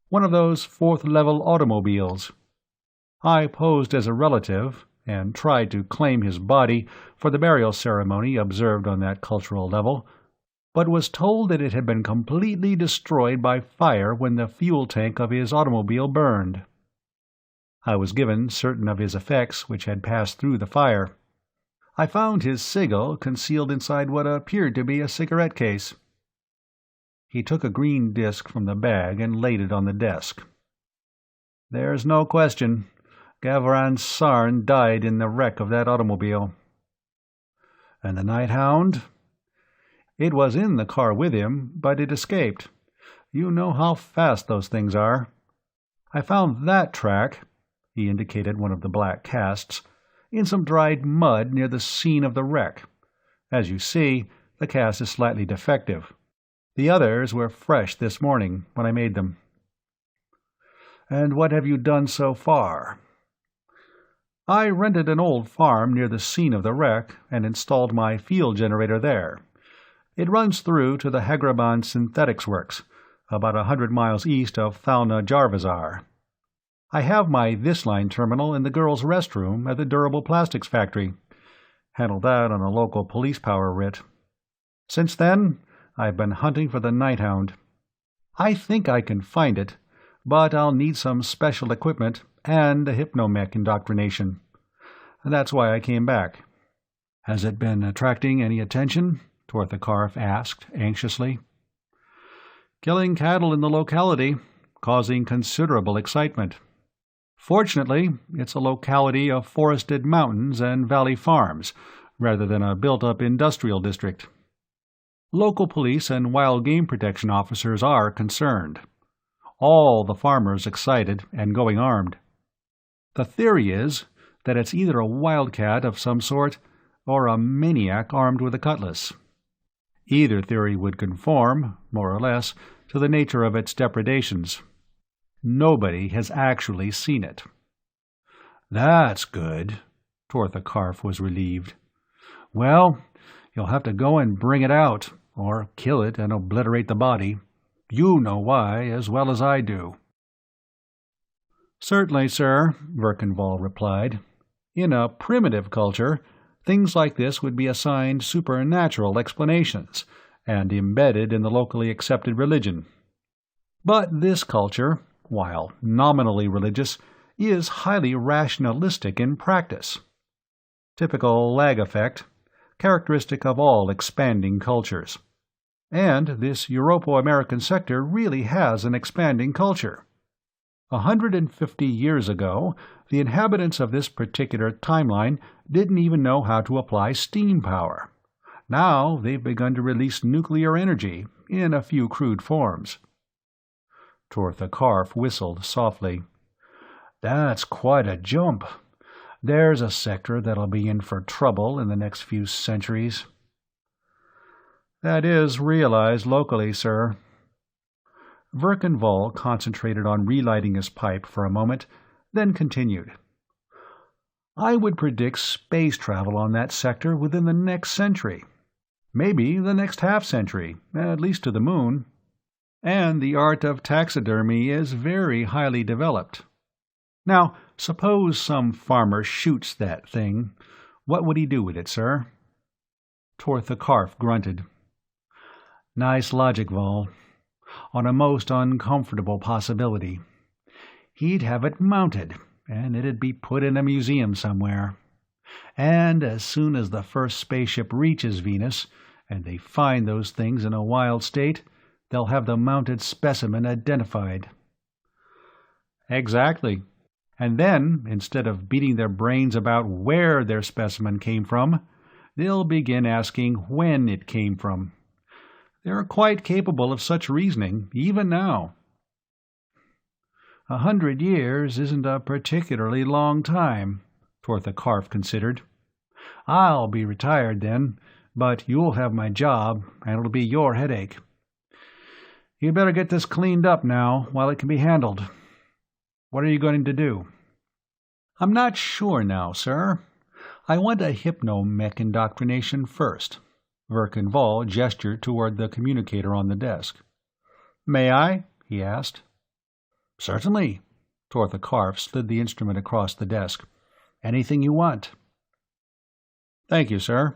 One of those fourth-level automobiles. I posed as a relative, and tried to claim his body for the burial ceremony observed on that cultural level, but was told that it had been completely destroyed by fire when the fuel tank of his automobile burned. I was given certain of his effects which had passed through the fire. I found his sigil concealed inside what appeared to be a cigarette case." He took a green disc from the bag and laid it on the desk. "There's no question. Gavran Sarn died in the wreck of that automobile." "And the Night Hound?" "It was in the car with him, but it escaped. You know how fast those things are. I found that track," he indicated one of the black casts, "in some dried mud near the scene of the wreck. As you see, the cast is slightly defective. The others were fresh this morning when I made them." "And what have you done so far?" "I rented an old farm near the scene of the wreck and installed my field generator there. It runs through to the Hagraban Synthetics Works, about 100 miles east of Thalna Jarvazar. I have my This-Line terminal in the girls' restroom at the Durable Plastics Factory. Handled that on a local police power writ. Since then, I've been hunting for the Night Hound. I think I can find it, but I'll need some special equipment and a hypnomech indoctrination. That's why I came back." "Has it been attracting any attention?" Torthakarf asked anxiously. "Killing cattle in the locality, causing considerable excitement. Fortunately, it's a locality of forested mountains and valley farms, rather than a built-up industrial district. Local police and wild game protection officers are concerned. All the farmers excited and going armed. The theory is that it's either a wildcat of some sort or a maniac armed with a cutlass. Either theory would conform, more or less, to the nature of its depredations. Nobody has actually seen it." "That's good." Torthakarf was relieved. "Well, you'll have to go and bring it out, or kill it and obliterate the body. You know why as well as I do." "Certainly, sir," Verkenval replied. "In a primitive culture, things like this would be assigned supernatural explanations, and embedded in the locally accepted religion. But this culture, while nominally religious, is highly rationalistic in practice. Typical lag effect, characteristic of all expanding cultures. And this Europo-American sector really has an expanding culture. 150 years ago, the inhabitants of this particular timeline didn't even know how to apply steam power. Now they've begun to release nuclear energy in a few crude forms." Torthakarf whistled softly. "That's quite a jump. There's a sector that'll be in for trouble in the next few centuries." "That is realized locally, sir." Verkenval concentrated on relighting his pipe for a moment, then continued. "I would predict space travel on that sector within the next century. Maybe the next half-century, at least to the moon. And the art of taxidermy is very highly developed. Now, suppose some farmer shoots that thing. What would he do with it, sir?" Tortha Karf grunted. "Nice logic, Vol. On a most uncomfortable possibility. He'd have it mounted, and it'd be put in a museum somewhere. And as soon as the first spaceship reaches Venus, and they find those things in a wild state, they'll have the mounted specimen identified." "Exactly. And then, instead of beating their brains about where their specimen came from, they'll begin asking when it came from. They're quite capable of such reasoning, even now." 100 years isn't a particularly long time, Tortha Karf considered. "I'll be retired then, but you'll have my job, and it'll be your headache. You'd better get this cleaned up now, while it can be handled. What are you going to do?" "I'm not sure now, sir. I want a hypno-mech indoctrination first." Verkan Vall gestured toward the communicator on the desk. "May I?" he asked. "Certainly." Tortha Karf slid the instrument across the desk. "Anything you want." "Thank you, sir."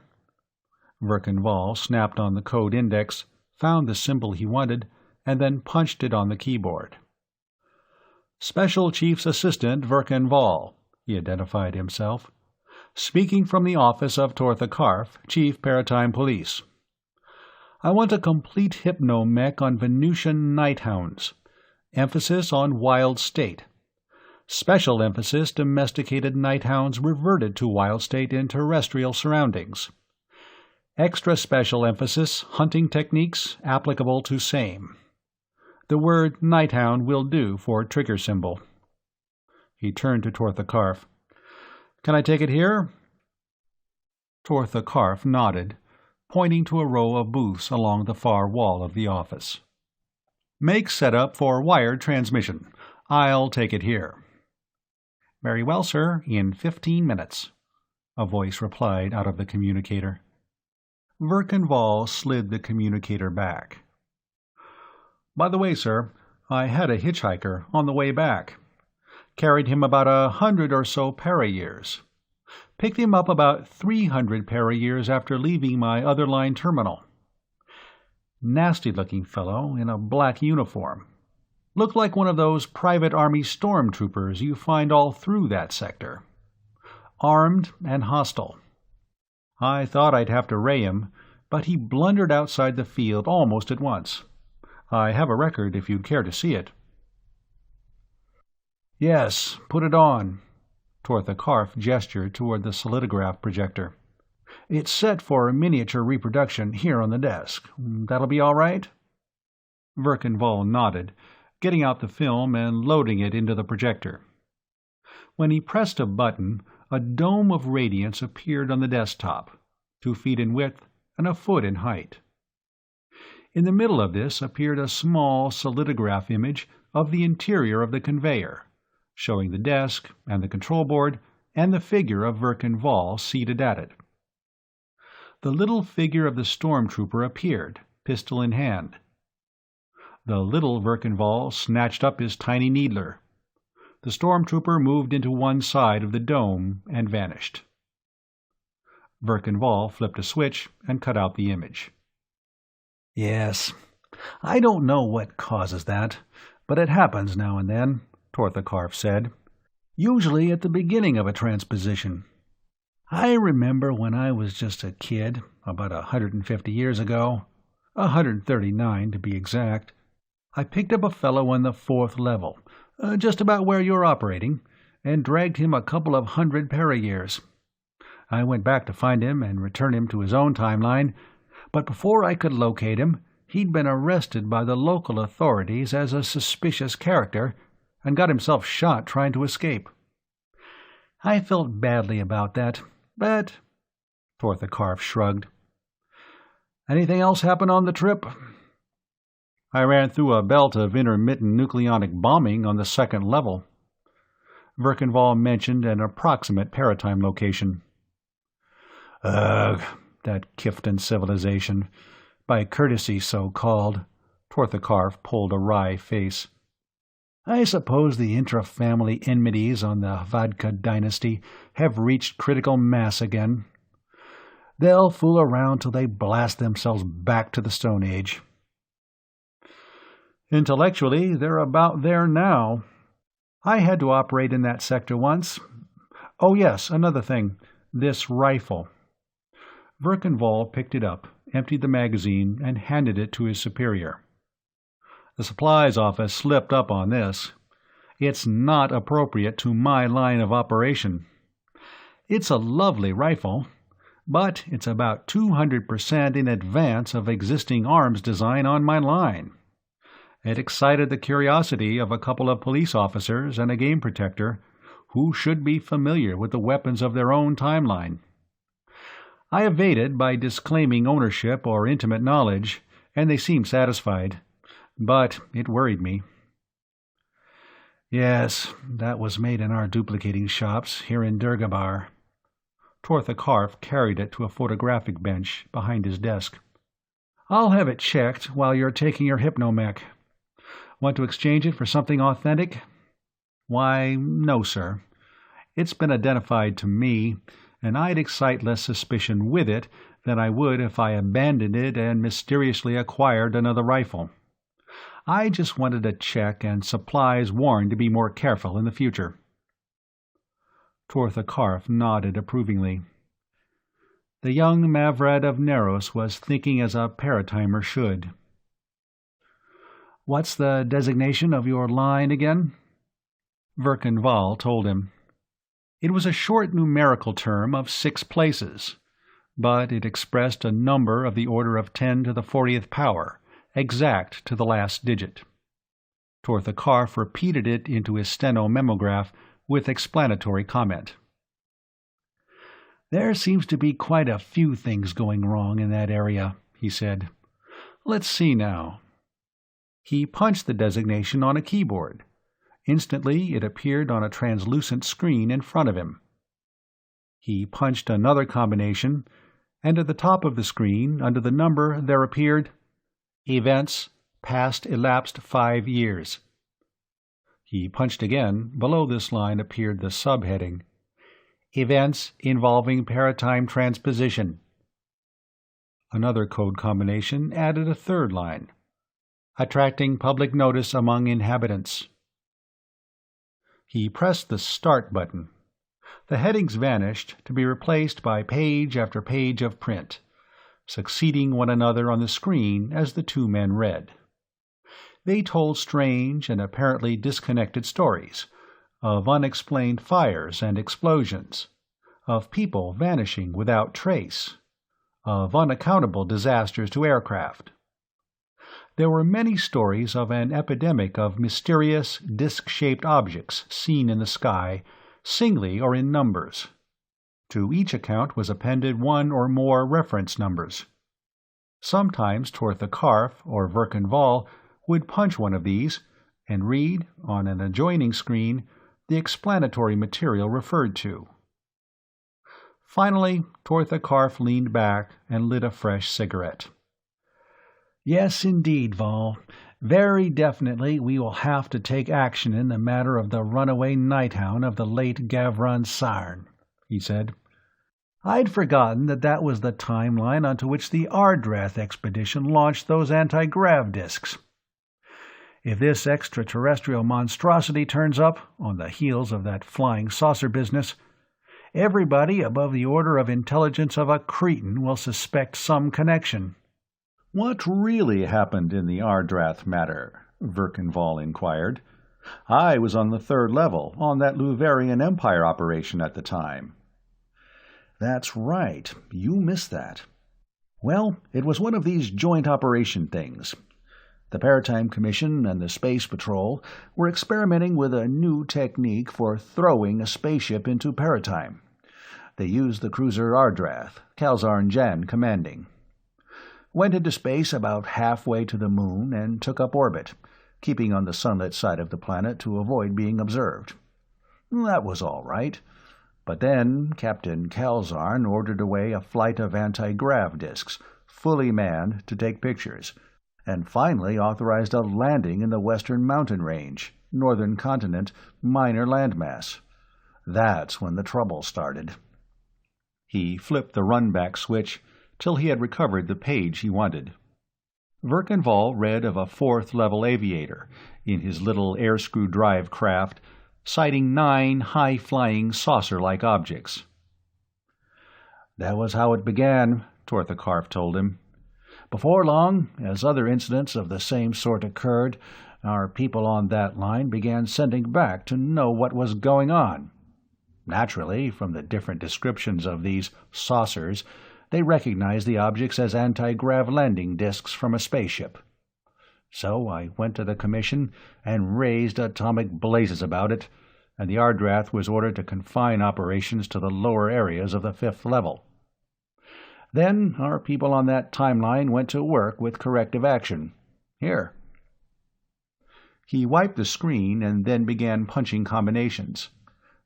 Verkan Vall snapped on the code index, found the symbol he wanted, and then punched it on the keyboard. "Special Chief's Assistant Verkan Vall," he identified himself. "Speaking from the office of Tortha Karf, Chief Paratime Police. I want a complete hypno-mech on Venusian nighthounds. Emphasis on wild state. Special emphasis domesticated nighthounds reverted to wild state in terrestrial surroundings. Extra special emphasis hunting techniques applicable to same. The word nighthound will do for trigger symbol." He turned to Tortha Karf. "Can I take it here?" Tortha Karf nodded, pointing to a row of booths along the far wall of the office. "Make setup for wired transmission. I'll take it here." "Very well, sir, in 15 minutes," a voice replied out of the communicator. Verkan Vall slid the communicator back. "By the way, sir, I had a hitchhiker on the way back. Carried him about 100 or so para-years. Picked him up about 300 para-years after leaving my other line terminal. Nasty-looking fellow in a black uniform. Looked like one of those private army stormtroopers you find all through that sector. Armed and hostile. I thought I'd have to ray him, but he blundered outside the field almost at once. I have a record if you'd care to see it." "Yes, put it on." Tortha Karf gestured toward the solidograph projector. "It's set for a miniature reproduction here on the desk. That'll be all right?" Verkan Vall nodded, getting out the film and loading it into the projector. When he pressed a button, a dome of radiance appeared on the desktop, 2 feet in width and a foot in height. In the middle of this appeared a small solidograph image of the interior of the conveyor, showing the desk and the control board and the figure of Verkan Vall seated at it. The little figure of the stormtrooper appeared, pistol in hand. The little Verkan Vall snatched up his tiny needler. The stormtrooper moved into one side of the dome and vanished. Verkan Vall flipped a switch and cut out the image. "Yes, I don't know what causes that, but it happens now and then," Tortha Karf said. "Usually at the beginning of a transposition. I remember when I was just a kid, about 150 years ago, 139 to be exact, I picked up a fellow on the 4th level, just about where you're operating, and dragged him a couple of 100 para-years. I went back to find him and return him to his own timeline, but before I could locate him, he'd been arrested by the local authorities as a suspicious character and got himself shot trying to escape. I felt badly about that, but—" Tortha Karf shrugged. "Anything else happen on the trip?" "I ran through a belt of intermittent nucleonic bombing on the 2nd level." Verkan Vall mentioned an approximate paratime location. "Ugh, that Kiftan civilization. By courtesy so called." Tortha Karf pulled a wry face. I suppose the intra-family enmities on the Vodka dynasty have reached critical mass again. They'll fool around till they blast themselves back to the Stone Age. Intellectually, they're about there now. I had to operate in that sector once. Oh yes, another thing. This rifle. Verkenval picked it up, emptied the magazine, and handed it to his superior. The supplies office slipped up on this. It's not appropriate to my line of operation. It's a lovely rifle, but it's about 200% in advance of existing arms design on my line. It excited the curiosity of a couple of police officers and a game protector who should be familiar with the weapons of their own timeline. I evaded by disclaiming ownership or intimate knowledge, and they seemed satisfied, but it worried me. Yes, that was made in our duplicating shops here in Durgabar. Tortha Karf carried it to a photographic bench behind his desk. I'll have it checked while you're taking your hypnomech. Want to exchange it for something authentic? Why, no, sir. It's been identified to me, and I'd excite less suspicion with it than I would if I abandoned it and mysteriously acquired another rifle. I just wanted a check and supplies warned to be more careful in the future. Tortha Karf nodded approvingly. The young Mavrad of Neros was thinking as a paratimer should. What's the designation of your line again? Verkenval told him. It was a short numerical term of 6 places, but it expressed a number of the order of 10 to the 40th power, exact to the last digit. Tortha Karf repeated it into his steno-memograph with explanatory comment. There seems to be quite a few things going wrong in that area, he said. Let's see now. He punched the designation on a keyboard. Instantly it appeared on a translucent screen in front of him. He punched another combination, and at the top of the screen, under the number, there appeared Events past elapsed 5 years. He punched again. Below this line appeared the subheading, Events involving paratime transposition. Another code combination added a third line, Attracting public notice among inhabitants. He pressed the Start button. The headings vanished, to be replaced by page after page of print, succeeding one another on the screen as the two men read. They told strange and apparently disconnected stories, of unexplained fires and explosions, of people vanishing without trace, of unaccountable disasters to aircraft. There were many stories of an epidemic of mysterious, disc-shaped objects seen in the sky, singly or in numbers. To each account was appended one or more reference numbers. Sometimes Tortha Karf or Verkenval would punch one of these and read, on an adjoining screen, the explanatory material referred to. Finally, Tortha Karf leaned back and lit a fresh cigarette. Yes, indeed, Vol. Very definitely we will have to take action in the matter of the runaway nighthound of the late Gavron Sarn, he said. I'd forgotten that was the timeline onto which the Ardrath expedition launched those anti-grav discs. If this extraterrestrial monstrosity turns up, on the heels of that flying saucer business, everybody above the order of intelligence of a cretin will suspect some connection. What really happened in the Ardrath matter? Verkenval inquired. I was on the 3rd level, on that Luverian Empire operation at the time. That's right. You missed that. Well, it was one of these joint operation things. The Paratime Commission and the Space Patrol were experimenting with a new technique for throwing a spaceship into paratime. They used the cruiser Ardrath, Kalzarn Jan commanding. Went into space about halfway to the moon and took up orbit, keeping on the sunlit side of the planet to avoid being observed. That was all right. But then Captain Kalzarn ordered away a flight of anti-grav discs, fully manned, to take pictures, and finally authorized a landing in the western mountain range, northern continent, minor landmass. That's when the trouble started. He flipped the run-back switch till he had recovered the page he wanted. Verkenval read of a fourth-level aviator, in his little air-screw drive craft, sighting 9 high-flying saucer-like objects. "That was how it began," Torthakarf told him. "Before long, as other incidents of the same sort occurred, our people on that line began sending back to know what was going on. Naturally, from the different descriptions of these saucers, they recognized the objects as anti-grav landing discs from a spaceship. So I went to the Commission and raised atomic blazes about it, and the Ardrath was ordered to confine operations to the lower areas of the 5th level. Then our people on that timeline went to work with corrective action. Here." He wiped the screen and then began punching combinations.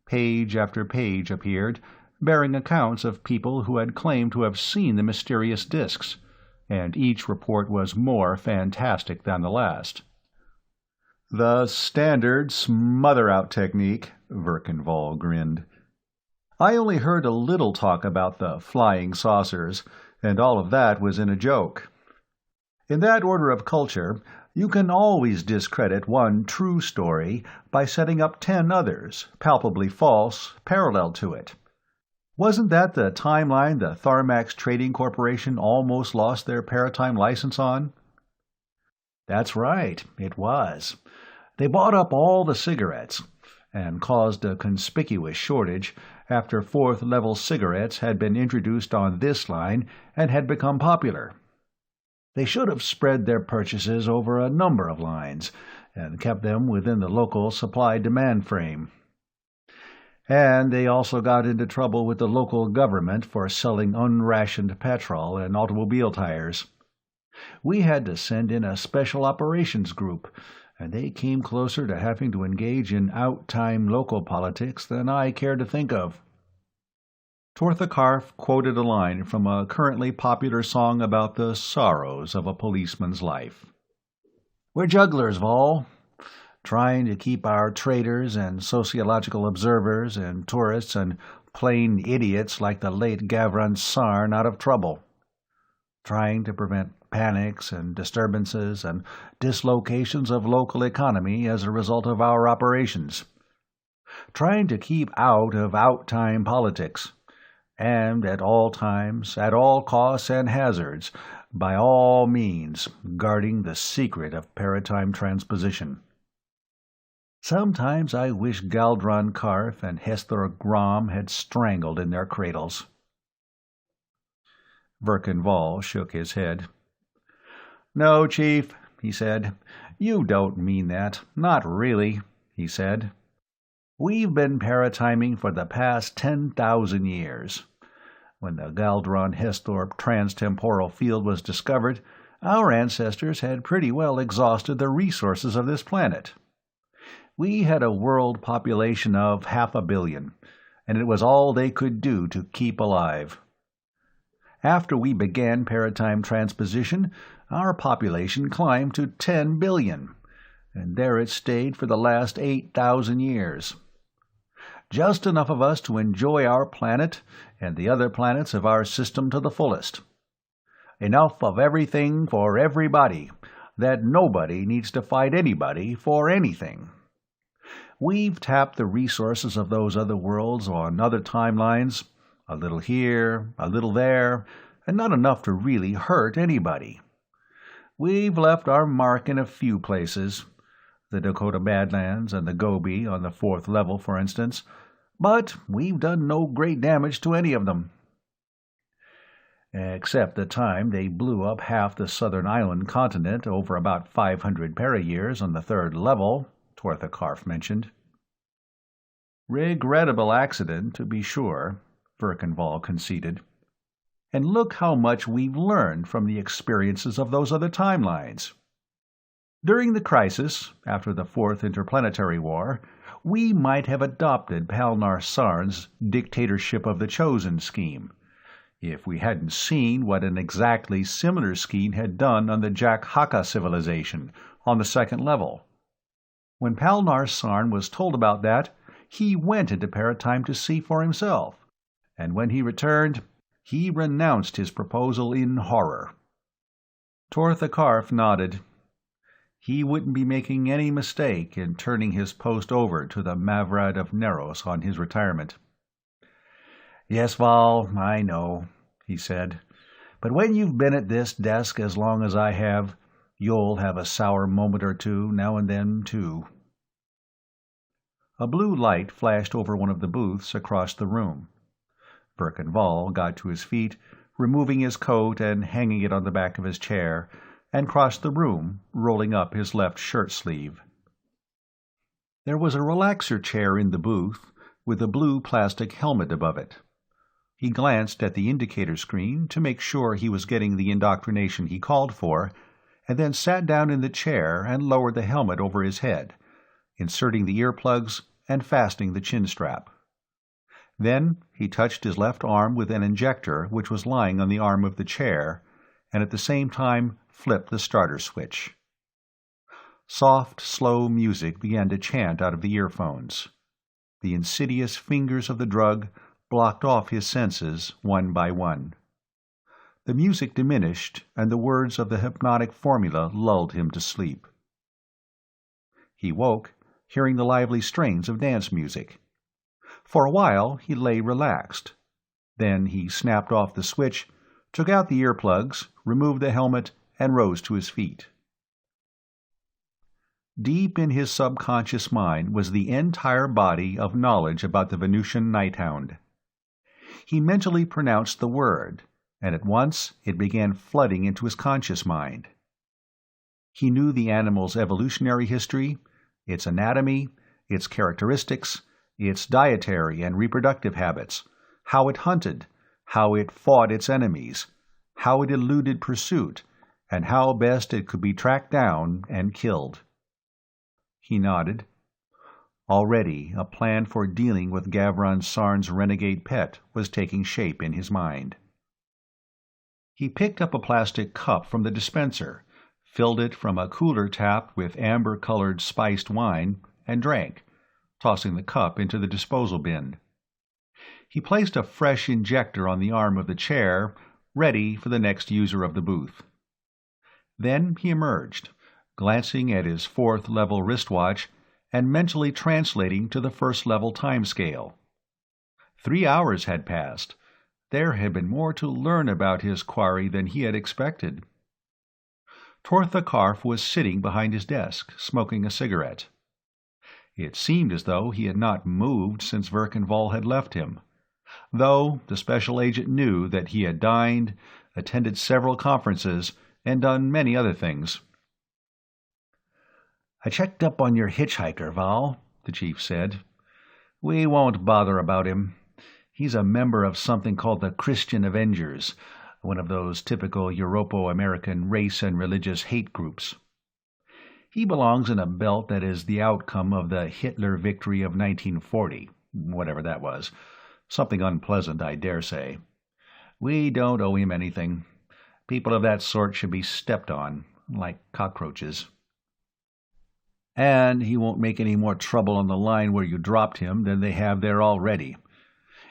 Page after page appeared, bearing accounts of people who had claimed to have seen the mysterious discs, and each report was more fantastic than the last. "The standard smother-out technique," Verkenval grinned. "I only heard a little talk about the flying saucers, and all of that was in a joke. In that order of culture, you can always discredit one true story by setting up 10 others, palpably false, parallel to it. Wasn't that the timeline the Tharmax Trading Corporation almost lost their paratime license on?" "That's right, it was. They bought up all the cigarettes, and caused a conspicuous shortage after 4th-level cigarettes had been introduced on this line and had become popular. They should have spread their purchases over a number of lines and kept them within the local supply-demand frame. And they also got into trouble with the local government for selling unrationed petrol and automobile tires. We had to send in a special operations group, and they came closer to having to engage in out-time local politics than I care to think of." Torthakarf quoted a line from a currently popular song about the sorrows of a policeman's life. "We're jugglers, Vol, trying to keep our traders and sociological observers and tourists and plain idiots like the late Gavron Sarn out of trouble. Trying to prevent panics and disturbances and dislocations of local economy as a result of our operations. Trying to keep out of out-time politics, and at all times, at all costs and hazards, by all means, guarding the secret of paratime transposition. Sometimes I wish Galdron Karf and Hesthor Grom had strangled in their cradles." Verkenval shook his head. "No, Chief," he said. "You don't mean that. Not really," he said. "We've been paratiming for the past 10,000 years. When the Galdron-Hesthor transtemporal field was discovered, our ancestors had pretty well exhausted the resources of this planet. We had a world population of 500 million, and it was all they could do to keep alive. After we began paratime transposition, our population climbed to 10 billion, and there it stayed for the last 8,000 years. Just enough of us to enjoy our planet and the other planets of our system to the fullest. Enough of everything for everybody, that nobody needs to fight anybody for anything. We've tapped the resources of those other worlds on other timelines, a little here, a little there, and not enough to really hurt anybody. We've left our mark in a few places, the Dakota Badlands and the Gobi on the 4th level, for instance, but we've done no great damage to any of them. Except the time they blew up half the southern island continent over about 500 para-years on the 3rd level, Torthakarf mentioned. "Regrettable accident, to be sure," Verkenval conceded. "And look how much we've learned from the experiences of those other timelines. During the crisis, after the 4th Interplanetary War, we might have adopted Palnar Sarn's dictatorship of the chosen scheme, if we hadn't seen what an exactly similar scheme had done on the Jack Haka civilization on the second level. When Palnar Sarn was told about that, he went into Paratime to see for himself, and when he returned, he renounced his proposal in horror. Tortha Karf nodded. He wouldn't be making any mistake in turning his post over to the Mavrad of Neros on his retirement. "Yes, Val, I know," he said. "But when you've been at this desk as long as I have, you'll have a sour moment or two now and then, too." A blue light flashed over one of the booths across the room. Verkan Vall got to his feet, removing his coat and hanging it on the back of his chair, and crossed the room, rolling up his left shirt sleeve. There was a relaxer chair in the booth, with a blue plastic helmet above it. He glanced at the indicator screen to make sure he was getting the indoctrination he called for, and then sat down in the chair and lowered the helmet over his head, inserting the earplugs and fastening the chin strap. Then he touched his left arm with an injector which was lying on the arm of the chair, and at the same time flipped the starter switch. Soft, slow music began to chant out of the earphones. The insidious fingers of the drug blocked off his senses one by one. The music diminished, and the words of the hypnotic formula lulled him to sleep. He woke, hearing the lively strains of dance music. For a while he lay relaxed. Then he snapped off the switch, took out the earplugs, removed the helmet, and rose to his feet. Deep in his subconscious mind was the entire body of knowledge about the Venusian nighthound. He mentally pronounced the word, and at once it began flooding into his conscious mind. He knew the animal's evolutionary history, its anatomy, its characteristics, its dietary and reproductive habits, how it hunted, how it fought its enemies, how it eluded pursuit, and how best it could be tracked down and killed. He nodded. Already a plan for dealing with Gavron Sarn's renegade pet was taking shape in his mind. He picked up a plastic cup from the dispenser, filled it from a cooler tap with amber-colored spiced wine, and drank, tossing the cup into the disposal bin. He placed a fresh injector on the arm of the chair, ready for the next user of the booth. Then he emerged, glancing at his fourth-level wristwatch and mentally translating to the first-level timescale. 3 hours had passed. There had been more to learn about his quarry than he had expected. Tortha Karf was sitting behind his desk, smoking a cigarette. It seemed as though he had not moved since Verkan Vall had left him, though the special agent knew that he had dined, attended several conferences, and done many other things. "I checked up on your hitchhiker, Val," the chief said. "We won't bother about him. He's a member of something called the Christian Avengers, one of those typical Europo-American race and religious hate groups. He belongs in a belt that is the outcome of the Hitler victory of 1940, whatever that was. Something unpleasant, I dare say. We don't owe him anything. People of that sort should be stepped on, like cockroaches. And he won't make any more trouble on the line where you dropped him than they have there already.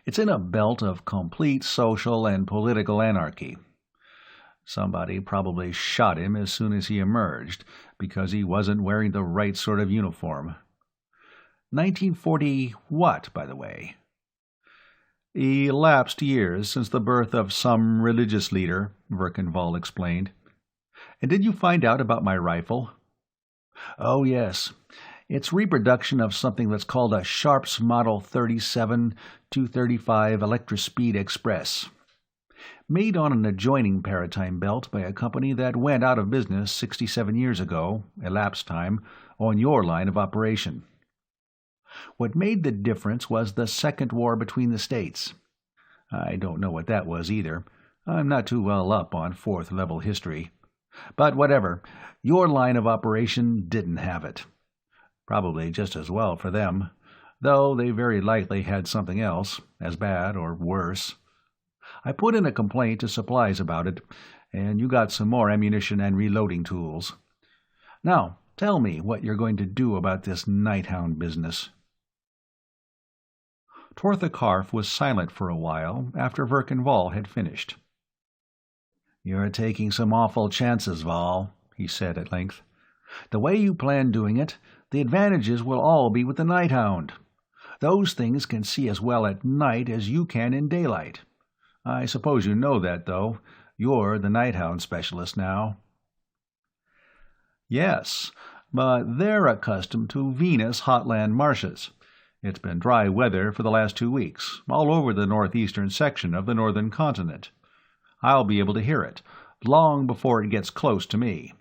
It's in a belt of complete social and political anarchy. Somebody probably shot him as soon as he emerged, because he wasn't wearing the right sort of uniform. 1940 what, by the way? Elapsed years since the birth of some religious leader, Verkan Vall explained. And did you find out about my rifle? Oh, yes. It's reproduction of something that's called a Sharps Model 37-235 Electrospeed Express. Made on an adjoining paratime belt by a company that went out of business 67 years ago, elapsed time, on your line of operation. What made the difference was the Second War between the states. I don't know what that was either. I'm not too well up on fourth-level history. But whatever, your line of operation didn't have it. Probably just as well for them, though they very likely had something else, as bad or worse. I put in a complaint to supplies about it, and you got some more ammunition and reloading tools. Now, tell me what you're going to do about this Nighthound business." Tortha Karf was silent for a while after Verkenval had finished. "You're taking some awful chances, Vol," he said at length. "The way you plan doing it, the advantages will all be with the Nighthound. Those things can see as well at night as you can in daylight. I suppose you know that, though. You're the Nighthound specialist now." "Yes, but they're accustomed to Venus hotland marshes. It's been dry weather for the last 2 weeks, all over the northeastern section of the northern continent. I'll be able to hear it, long before it gets close to me.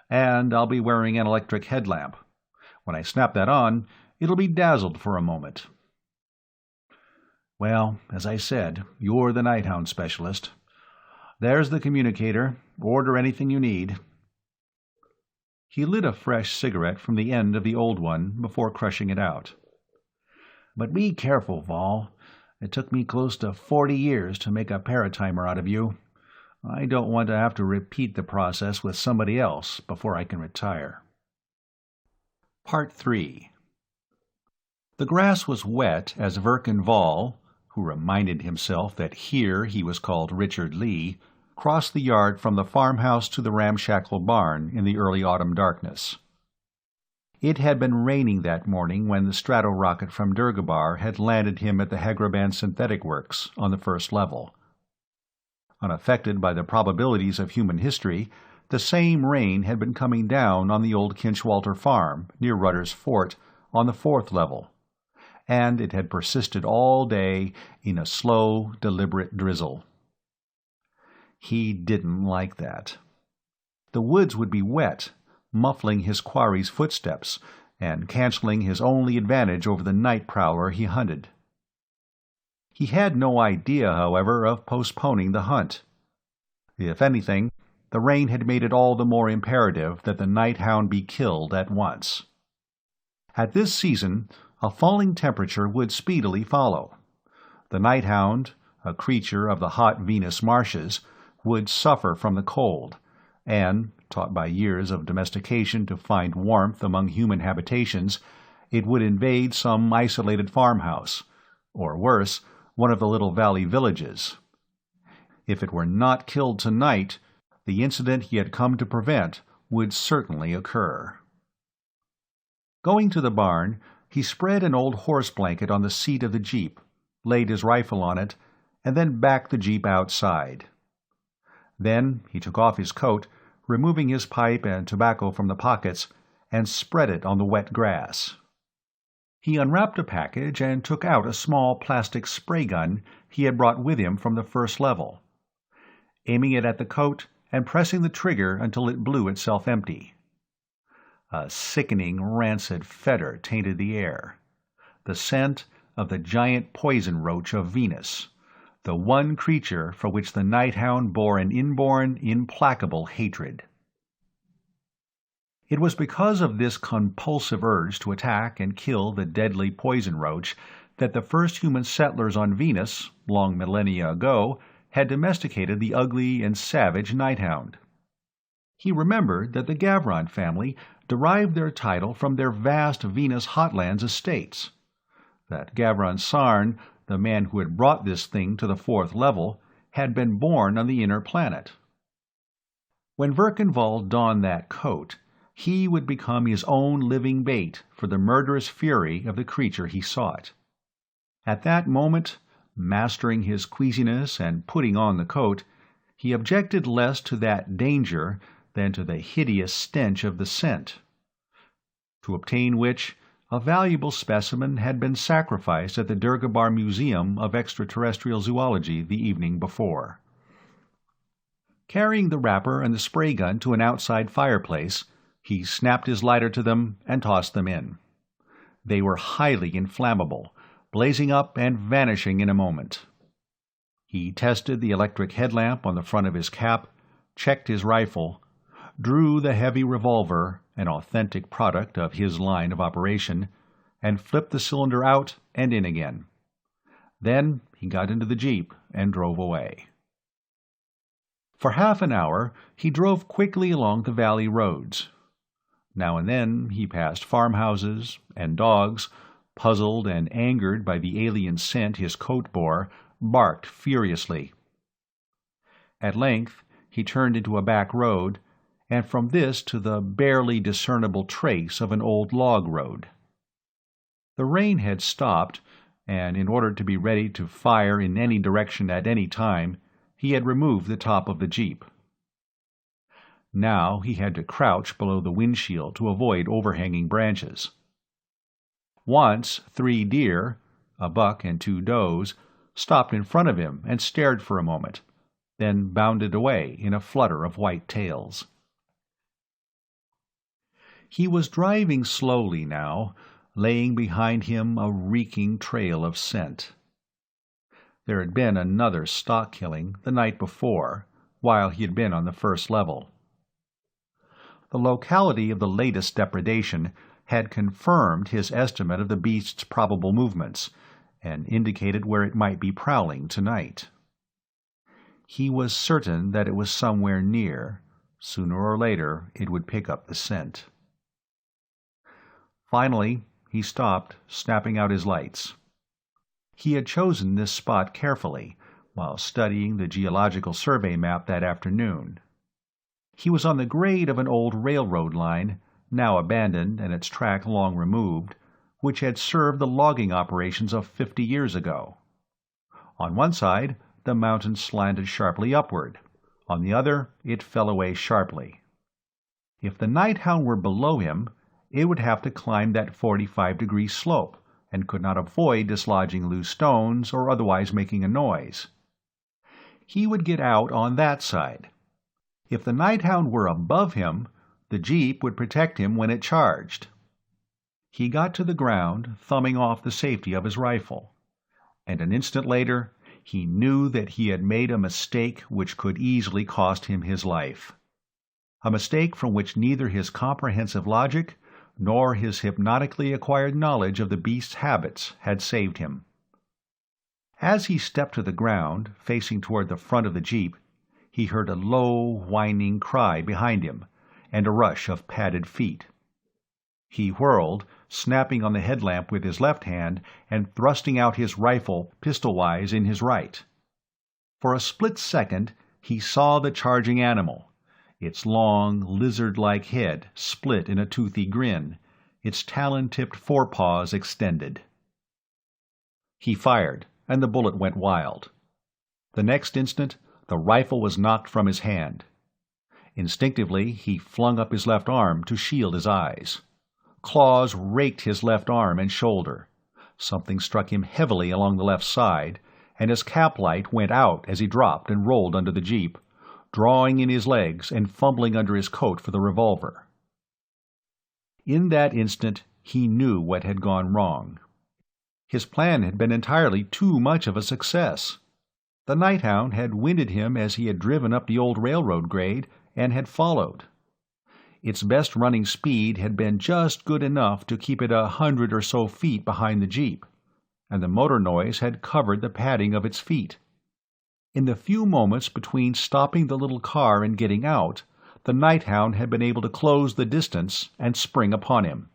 And I'll be wearing an electric headlamp. When I snap that on, it'll be dazzled for a moment." "Well, as I said, you're the Nighthound specialist. There's the communicator. Order anything you need." He lit a fresh cigarette from the end of the old one before crushing it out. "But be careful, Vol. It took me close to 40 years to make a paratimer out of you. I don't want to have to repeat the process with somebody else before I can retire." Part 3. The grass was wet as Verkenval, who reminded himself that here he was called Richard Lee, crossed the yard from the farmhouse to the ramshackle barn in the early autumn darkness. It had been raining that morning when the strato-rocket from Durgabar had landed him at the Hegraban Synthetic Works on the first level. Unaffected by the probabilities of human history, the same rain had been coming down on the old Kinchwalter farm near Rudder's Fort on the fourth level, and it had persisted all day in a slow, deliberate drizzle. He didn't like that. The woods would be wet, muffling his quarry's footsteps and canceling his only advantage over the night prowler he hunted. He had no idea, however, of postponing the hunt. If anything, the rain had made it all the more imperative that the Nighthound be killed at once. At this season, a falling temperature would speedily follow. The Nighthound, a creature of the hot Venus marshes, would suffer from the cold, and, taught by years of domestication to find warmth among human habitations, it would invade some isolated farmhouse, or worse, one of the little valley villages. If it were not killed tonight, the incident he had come to prevent would certainly occur. Going to the barn, he spread an old horse blanket on the seat of the jeep, laid his rifle on it, and then backed the jeep outside. Then he took off his coat, removing his pipe and tobacco from the pockets, and spread it on the wet grass. He unwrapped a package and took out a small plastic spray gun he had brought with him from the first level, aiming it at the coat and pressing the trigger until it blew itself empty. A sickening, rancid fetor tainted the air, the scent of the giant poison roach of Venus, the one creature for which the Nighthound bore an inborn, implacable hatred. It was because of this compulsive urge to attack and kill the deadly poison roach that the first human settlers on Venus, long millennia ago, had domesticated the ugly and savage Nighthound. He remembered that the Gavron family derived their title from their vast Venus Hotlands estates, that Gavron Sarn, the man who had brought this thing to the fourth level, had been born on the inner planet. When Verkenval donned that coat, he would become his own living bait for the murderous fury of the creature he sought. At that moment, mastering his queasiness and putting on the coat, he objected less to that danger than to the hideous stench of the scent, to obtain which a valuable specimen had been sacrificed at the Durgabar Museum of Extraterrestrial Zoology the evening before. Carrying the wrapper and the spray gun to an outside fireplace, he snapped his lighter to them and tossed them in. They were highly inflammable, blazing up and vanishing in a moment. He tested the electric headlamp on the front of his cap, checked his rifle, drew the heavy revolver, an authentic product of his line of operation, and flipped the cylinder out and in again. Then he got into the Jeep and drove away. For half an hour he drove quickly along the valley roads. Now and then he passed farmhouses, and dogs, puzzled and angered by the alien scent his coat bore, barked furiously. At length he turned into a back road, and from this to the barely discernible trace of an old log road. The rain had stopped, and in order to be ready to fire in any direction at any time, he had removed the top of the Jeep. Now he had to crouch below the windshield to avoid overhanging branches. Once 3 deer, a buck and 2 does, stopped in front of him and stared for a moment, then bounded away in a flutter of white tails. He was driving slowly now, laying behind him a reeking trail of scent. There had been another stock killing the night before, while he had been on the first level. The locality of the latest depredation had confirmed his estimate of the beast's probable movements, and indicated where it might be prowling tonight. He was certain that it was somewhere near. Sooner or later it would pick up the scent. Finally, he stopped, snapping out his lights. He had chosen this spot carefully, while studying the geological survey map that afternoon. He was on the grade of an old railroad line, now abandoned and its track long removed, which had served the logging operations of 50 years ago. On one side, the mountain slanted sharply upward. On the other, it fell away sharply. If the nighthound were below him, it would have to climb that 45-degree slope, and could not avoid dislodging loose stones or otherwise making a noise. He would get out on that side. If the nighthound were above him, the Jeep would protect him when it charged. He got to the ground, thumbing off the safety of his rifle, and an instant later he knew that he had made a mistake which could easily cost him his life. A mistake from which neither his comprehensive logic nor his hypnotically acquired knowledge of the beast's habits had saved him. As he stepped to the ground, facing toward the front of the Jeep, he heard a low, whining cry behind him, and a rush of padded feet. He whirled, snapping on the headlamp with his left hand and thrusting out his rifle pistol-wise in his right. For a split second he saw the charging animal, its long, lizard-like head split in a toothy grin, its talon-tipped forepaws extended. He fired, and the bullet went wild. The next instant, the rifle was knocked from his hand. Instinctively, he flung up his left arm to shield his eyes. Claws raked his left arm and shoulder. Something struck him heavily along the left side, and his cap light went out as he dropped and rolled under the Jeep, drawing in his legs and fumbling under his coat for the revolver. In that instant he knew what had gone wrong. His plan had been entirely too much of a success. The nighthound had winded him as he had driven up the old railroad grade, and had followed. Its best running speed had been just good enough to keep it 100 or so feet behind the Jeep, and the motor noise had covered the padding of its feet. In the few moments between stopping the little car and getting out, the nighthound had been able to close the distance and spring upon him.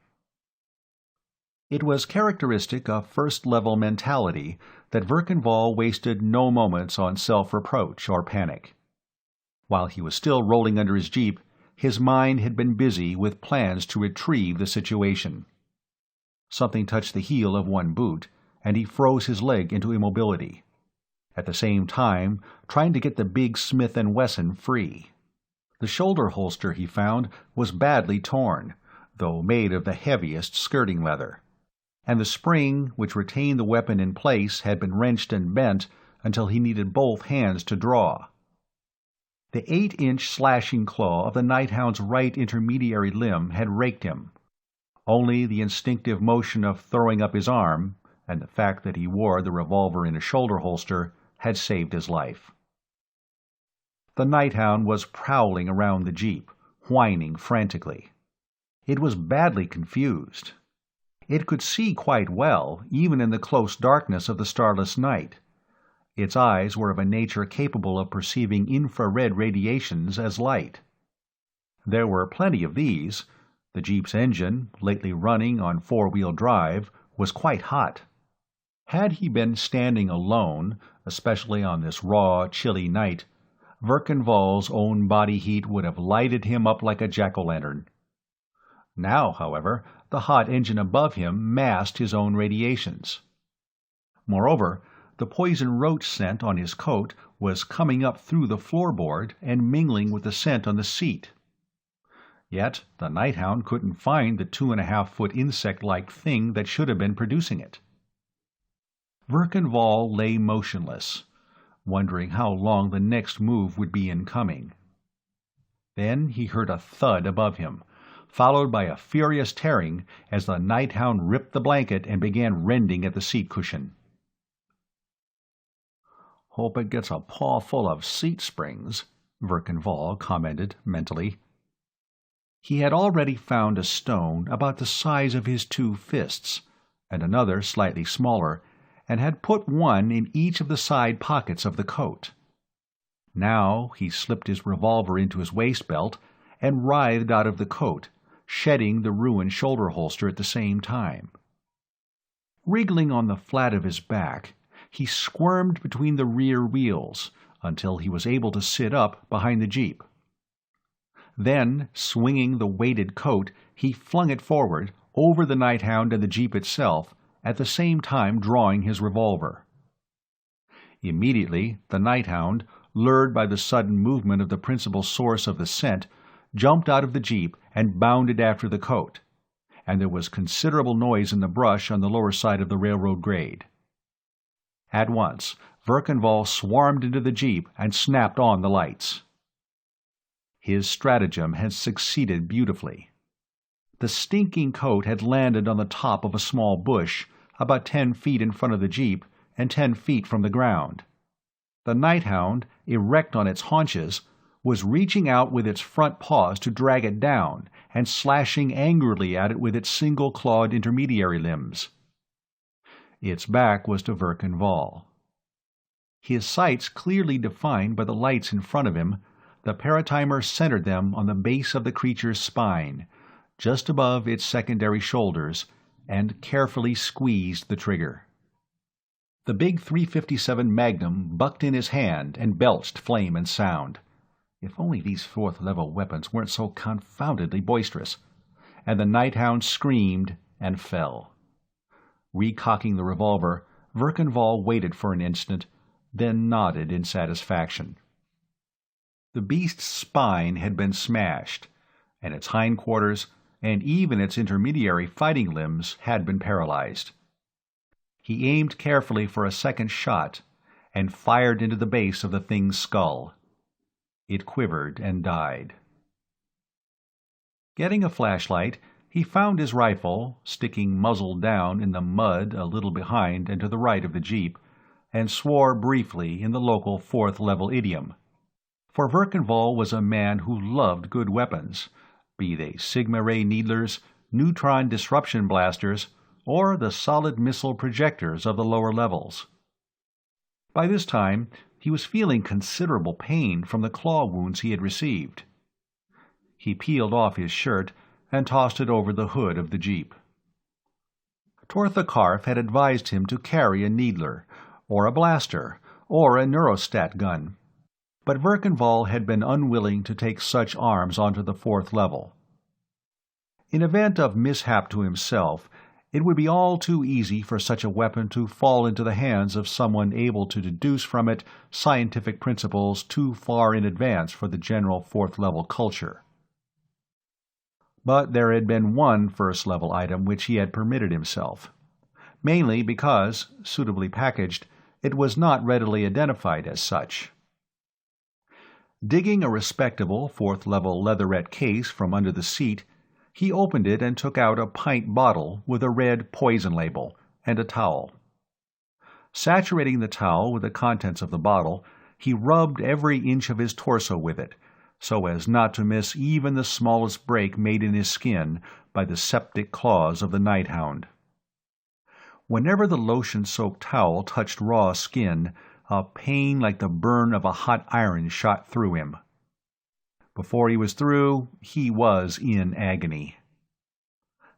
It was characteristic of first-level mentality that Verkenval wasted no moments on self-reproach or panic. While he was still rolling under his Jeep, his mind had been busy with plans to retrieve the situation. Something touched the heel of one boot, and he froze his leg into immobility, at the same time trying to get the big Smith & Wesson free. The shoulder holster, he found, was badly torn, though made of the heaviest skirting leather, and the spring which retained the weapon in place had been wrenched and bent until he needed both hands to draw. The 8-inch slashing claw of the nighthound's right intermediary limb had raked him. Only the instinctive motion of throwing up his arm, and the fact that he wore the revolver in a shoulder holster, had saved his life. The nighthound was prowling around the Jeep, whining frantically. It was badly confused. It could see quite well, even in the close darkness of the starless night. Its eyes were of a nature capable of perceiving infrared radiations as light. There were plenty of these. The Jeep's engine, lately running on four-wheel drive, was quite hot. Had he been standing alone, especially on this raw, chilly night, Verkenval's own body heat would have lighted him up like a jack-o'-lantern. Now, however, the hot engine above him masked his own radiations. Moreover, the poison roach scent on his coat was coming up through the floorboard and mingling with the scent on the seat. Yet the Nighthound couldn't find the 2.5-foot insect-like thing that should have been producing it. Verkenval lay motionless, wondering how long the next move would be in coming. Then he heard a thud above him, followed by a furious tearing as the Nighthound ripped the blanket and began rending at the seat cushion. "Hope it gets a paw full of seat springs," Verkenval commented mentally. He had already found a stone about the size of his 2 fists, and another slightly smaller, and had put one in each of the side pockets of the coat. Now he slipped his revolver into his waist belt and writhed out of the coat, shedding the ruined shoulder holster at the same time. Wriggling on the flat of his back, he squirmed between the rear wheels until he was able to sit up behind the Jeep. Then, swinging the weighted coat, he flung it forward, over the Nighthound and the Jeep itself, at the same time drawing his revolver. Immediately, the Nighthound, lured by the sudden movement of the principal source of the scent, jumped out of the Jeep and bounded after the coat, and there was considerable noise in the brush on the lower side of the railroad grade. At once, Verkenval swarmed into the Jeep and snapped on the lights. His stratagem had succeeded beautifully. The stinking coat had landed on the top of a small bush, about 10 feet in front of the Jeep and 10 feet from the ground. The Nighthound, erect on its haunches, was reaching out with its front paws to drag it down and slashing angrily at it with its single-clawed intermediary limbs. Its back was to Verkenval. His sights clearly defined by the lights in front of him, the paratimer centered them on the base of the creature's spine, just above its secondary shoulders, and carefully squeezed the trigger. The big .357 Magnum bucked in his hand and belched flame and sound. If only these fourth-level weapons weren't so confoundedly boisterous. And the Nighthound screamed and fell. Recocking the revolver, Verkenval waited for an instant, then nodded in satisfaction. The beast's spine had been smashed, and its hindquarters, and even its intermediary fighting limbs, had been paralyzed. He aimed carefully for a second shot, and fired into the base of the thing's skull. It quivered and died. Getting a flashlight, he found his rifle, sticking muzzle down in the mud a little behind and to the right of the Jeep, and swore briefly in the local fourth-level idiom. For Verkenval was a man who loved good weapons, be they sigma-ray needlers, neutron disruption blasters, or the solid missile projectors of the lower levels. By this time, he was feeling considerable pain from the claw wounds he had received. He peeled off his shirt and tossed it over the hood of the Jeep. Tortha Karf had advised him to carry a needler, or a blaster, or a neurostat gun, but Verkenval had been unwilling to take such arms onto the fourth level. In event of mishap to himself, it would be all too easy for such a weapon to fall into the hands of someone able to deduce from it scientific principles too far in advance for the general fourth-level culture. But there had been one first-level item which he had permitted himself, mainly because, suitably packaged, it was not readily identified as such. Digging a respectable fourth-level leatherette case from under the seat, he opened it and took out a pint bottle with a red poison label and a towel. Saturating the towel with the contents of the bottle, he rubbed every inch of his torso with it, so as not to miss even the smallest break made in his skin by the septic claws of the Nighthound. Whenever the lotion-soaked towel touched raw skin, a pain like the burn of a hot iron shot through him. Before he was through, he was in agony.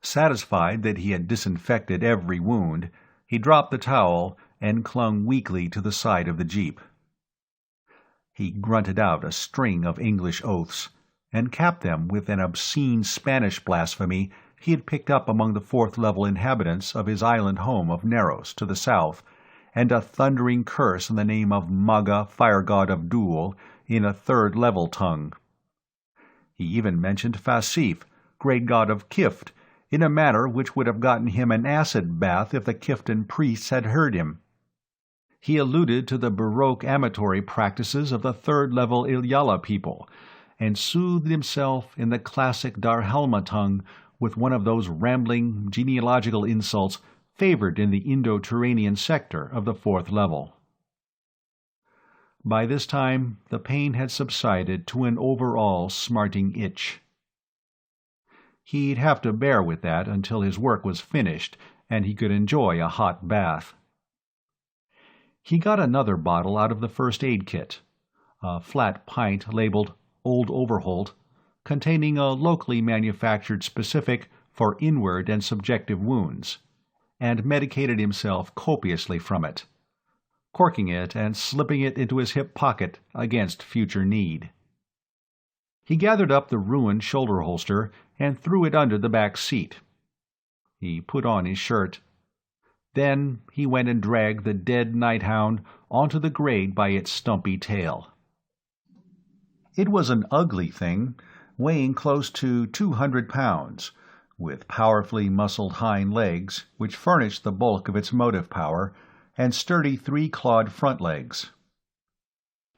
Satisfied that he had disinfected every wound, he dropped the towel and clung weakly to the side of the jeep. He grunted out a string of English oaths, and capped them with an obscene Spanish blasphemy he had picked up among the fourth-level inhabitants of his island home of Narros to the south, and a thundering curse in the name of Maga, fire god Abdul, in a third-level tongue. He even mentioned Fasif, great god of Kift, in a manner which would have gotten him an acid bath if the Kiftan priests had heard him. He alluded to the Baroque amatory practices of the third-level Ilyala people, and soothed himself in the classic Darhalma tongue with one of those rambling genealogical insults favored in the Indo-Turanian sector of the fourth level. By this time, the pain had subsided to an overall smarting itch. He'd have to bear with that until his work was finished and he could enjoy a hot bath. He got another bottle out of the first aid kit, a flat pint labeled Old Overholt, containing a locally manufactured specific for inward and subjective wounds, and medicated himself copiously from it, corking it and slipping it into his hip pocket against future need. He gathered up the ruined shoulder holster and threw it under the back seat. He put on his shirt. Then he went and dragged the dead nighthound onto the grade by its stumpy tail. It was an ugly thing, weighing close to 200 pounds, with powerfully muscled hind legs, which furnished the bulk of its motive power, and sturdy three-clawed front legs.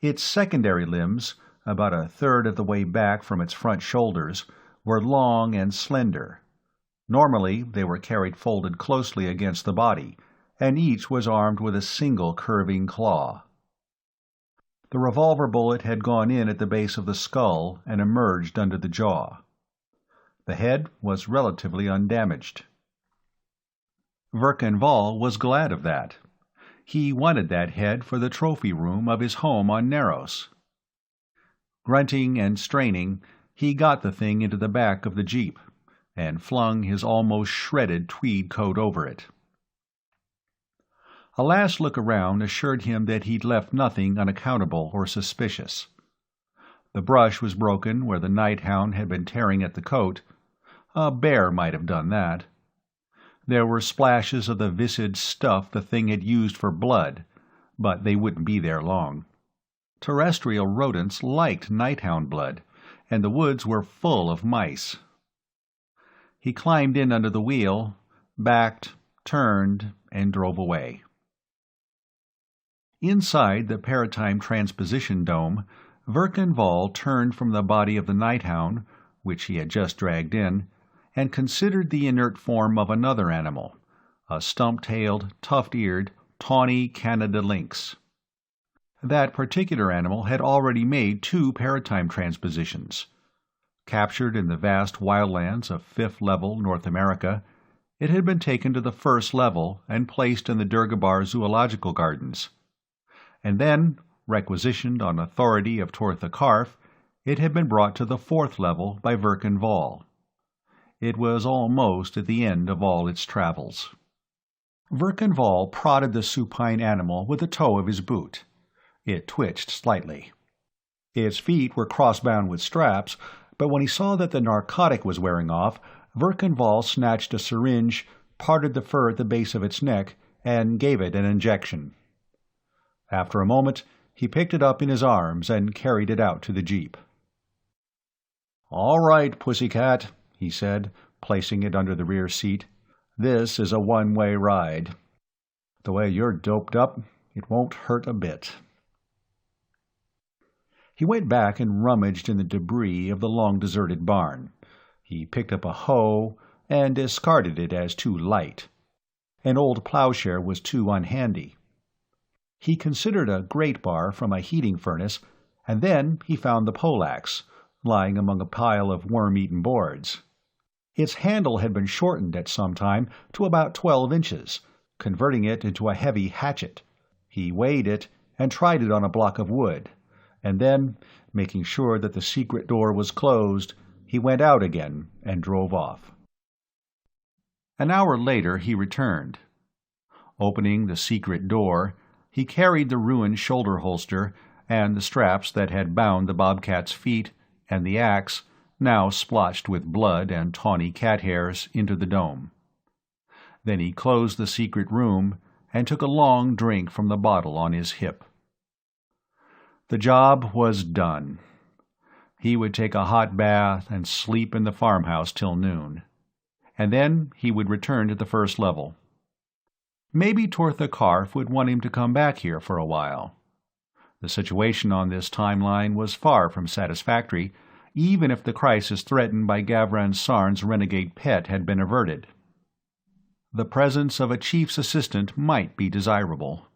Its secondary limbs, about a third of the way back from its front shoulders, were long and slender. Normally they were carried folded closely against the body, and each was armed with a single curving claw. The revolver bullet had gone in at the base of the skull and emerged under the jaw. The head was relatively undamaged. Verkanval was glad of that. He wanted that head for the trophy room of his home on Narros. Grunting and straining, he got the thing into the back of the jeep, and flung his almost shredded tweed coat over it. A last look around assured him that he'd left nothing unaccountable or suspicious. The brush was broken where the nighthound had been tearing at the coat. A bear might have done that. There were splashes of the viscid stuff the thing had used for blood, but they wouldn't be there long. Terrestrial rodents liked nighthound blood, and the woods were full of mice. He climbed in under the wheel, backed, turned, and drove away. Inside the Paratime Transposition Dome, Verkanval turned from the body of the nighthound, which he had just dragged in, and considered the inert form of another animal, a stump-tailed, tuft-eared, tawny Canada lynx. That particular animal had already made 2 paratime transpositions. Captured in the vast wildlands of 5th level North America, it had been taken to the 1st level and placed in the Durgabar Zoological Gardens. And then, requisitioned on authority of Tortha Karf, it had been brought to the 4th level by Verkanval. It was almost at the end of all its travels. Verkanval prodded the supine animal with the toe of his boot. It twitched slightly. Its feet were crossbound with straps, but when he saw that the narcotic was wearing off, Verkanval snatched a syringe, parted the fur at the base of its neck, and gave it an injection. After a moment, he picked it up in his arms and carried it out to the jeep. "All right, pussycat," he said, placing it under the rear seat. "This is a one-way ride. The way you're doped up, it won't hurt a bit." He went back and rummaged in the debris of the long-deserted barn. He picked up a hoe and discarded it as too light. An old plowshare was too unhandy. He considered a grate bar from a heating furnace, and then he found the poleaxe, lying among a pile of worm-eaten boards. Its handle had been shortened at some time to about 12 inches, converting it into a heavy hatchet. He weighed it and tried it on a block of wood, and then, making sure that the secret door was closed, he went out again and drove off. An hour later he returned. Opening the secret door, he carried the ruined shoulder holster and the straps that had bound the bobcat's feet and the axe, now splotched with blood and tawny cat hairs, into the dome. Then he closed the secret room and took a long drink from the bottle on his hip. The job was done. He would take a hot bath and sleep in the farmhouse till noon, and then he would return to the first level. Maybe Tortha Karf would want him to come back here for a while. The situation on this timeline was far from satisfactory, even if the crisis threatened by Gavran Sarn's renegade pet had been averted. The presence of a chief's assistant might be desirable.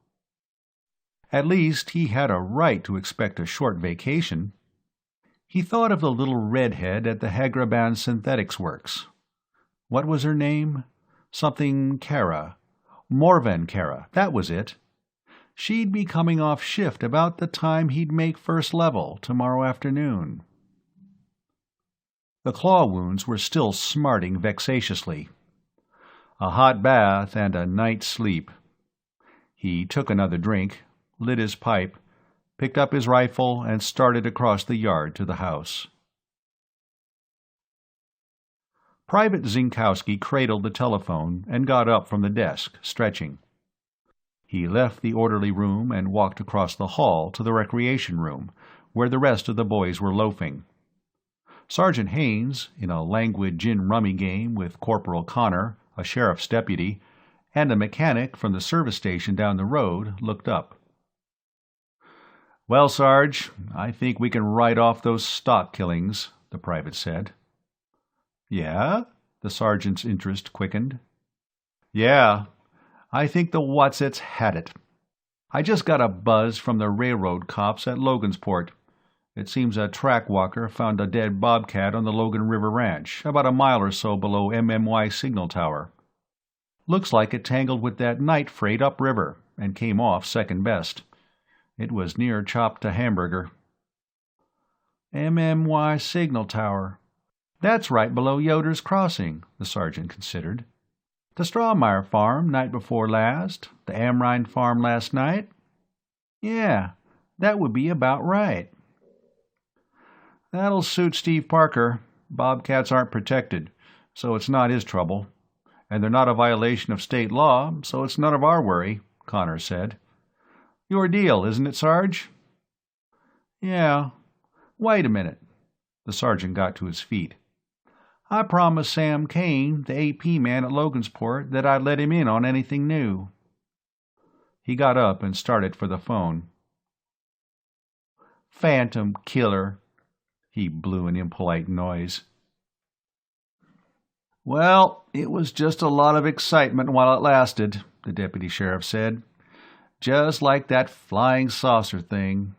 At least he had a right to expect a short vacation. He thought of the little redhead at the Hagraban Synthetics Works. What was her name? Something Kara. Morven Kara, that was it. She'd be coming off shift about the time he'd make first level tomorrow afternoon. The claw wounds were still smarting vexatiously. A hot bath and a night's sleep. He took another drink, lit his pipe, picked up his rifle, and started across the yard to the house. Private Zinkowski cradled the telephone and got up from the desk, stretching. He left the orderly room and walked across the hall to the recreation room, where the rest of the boys were loafing. Sergeant Haynes, in a languid gin-rummy game with Corporal Connor, a sheriff's deputy, and a mechanic from the service station down the road, looked up. "Well, Sarge, I think we can write off those stock killings," the private said. "Yeah?" The sergeant's interest quickened. "Yeah. I think the Watsits had it. I just got a buzz from the railroad cops at Logansport. It seems a track walker found a dead bobcat on the Logan River Ranch, about a mile or so below MMY Signal Tower. Looks like it tangled with that night freight upriver, and came off second best. It was near chopped to hamburger." "MMY Signal Tower. That's right below Yoder's Crossing," the sergeant considered. "The Strawmeyer farm night before last, the Amrine farm last night. Yeah, that would be about right." "That'll suit Steve Parker. Bobcats aren't protected, so it's not his trouble. And they're not a violation of state law, so it's none of our worry," Connor said. "Your deal, isn't it, Sarge?" "Yeah. Wait a minute." The sergeant got to his feet. "I promised Sam Kane, the AP man at Logansport, that I'd let him in on anything new." He got up and started for the phone. "Phantom killer." He blew an impolite noise. "Well, it was just a lot of excitement while it lasted," the deputy sheriff said. "Just like that flying saucer thing.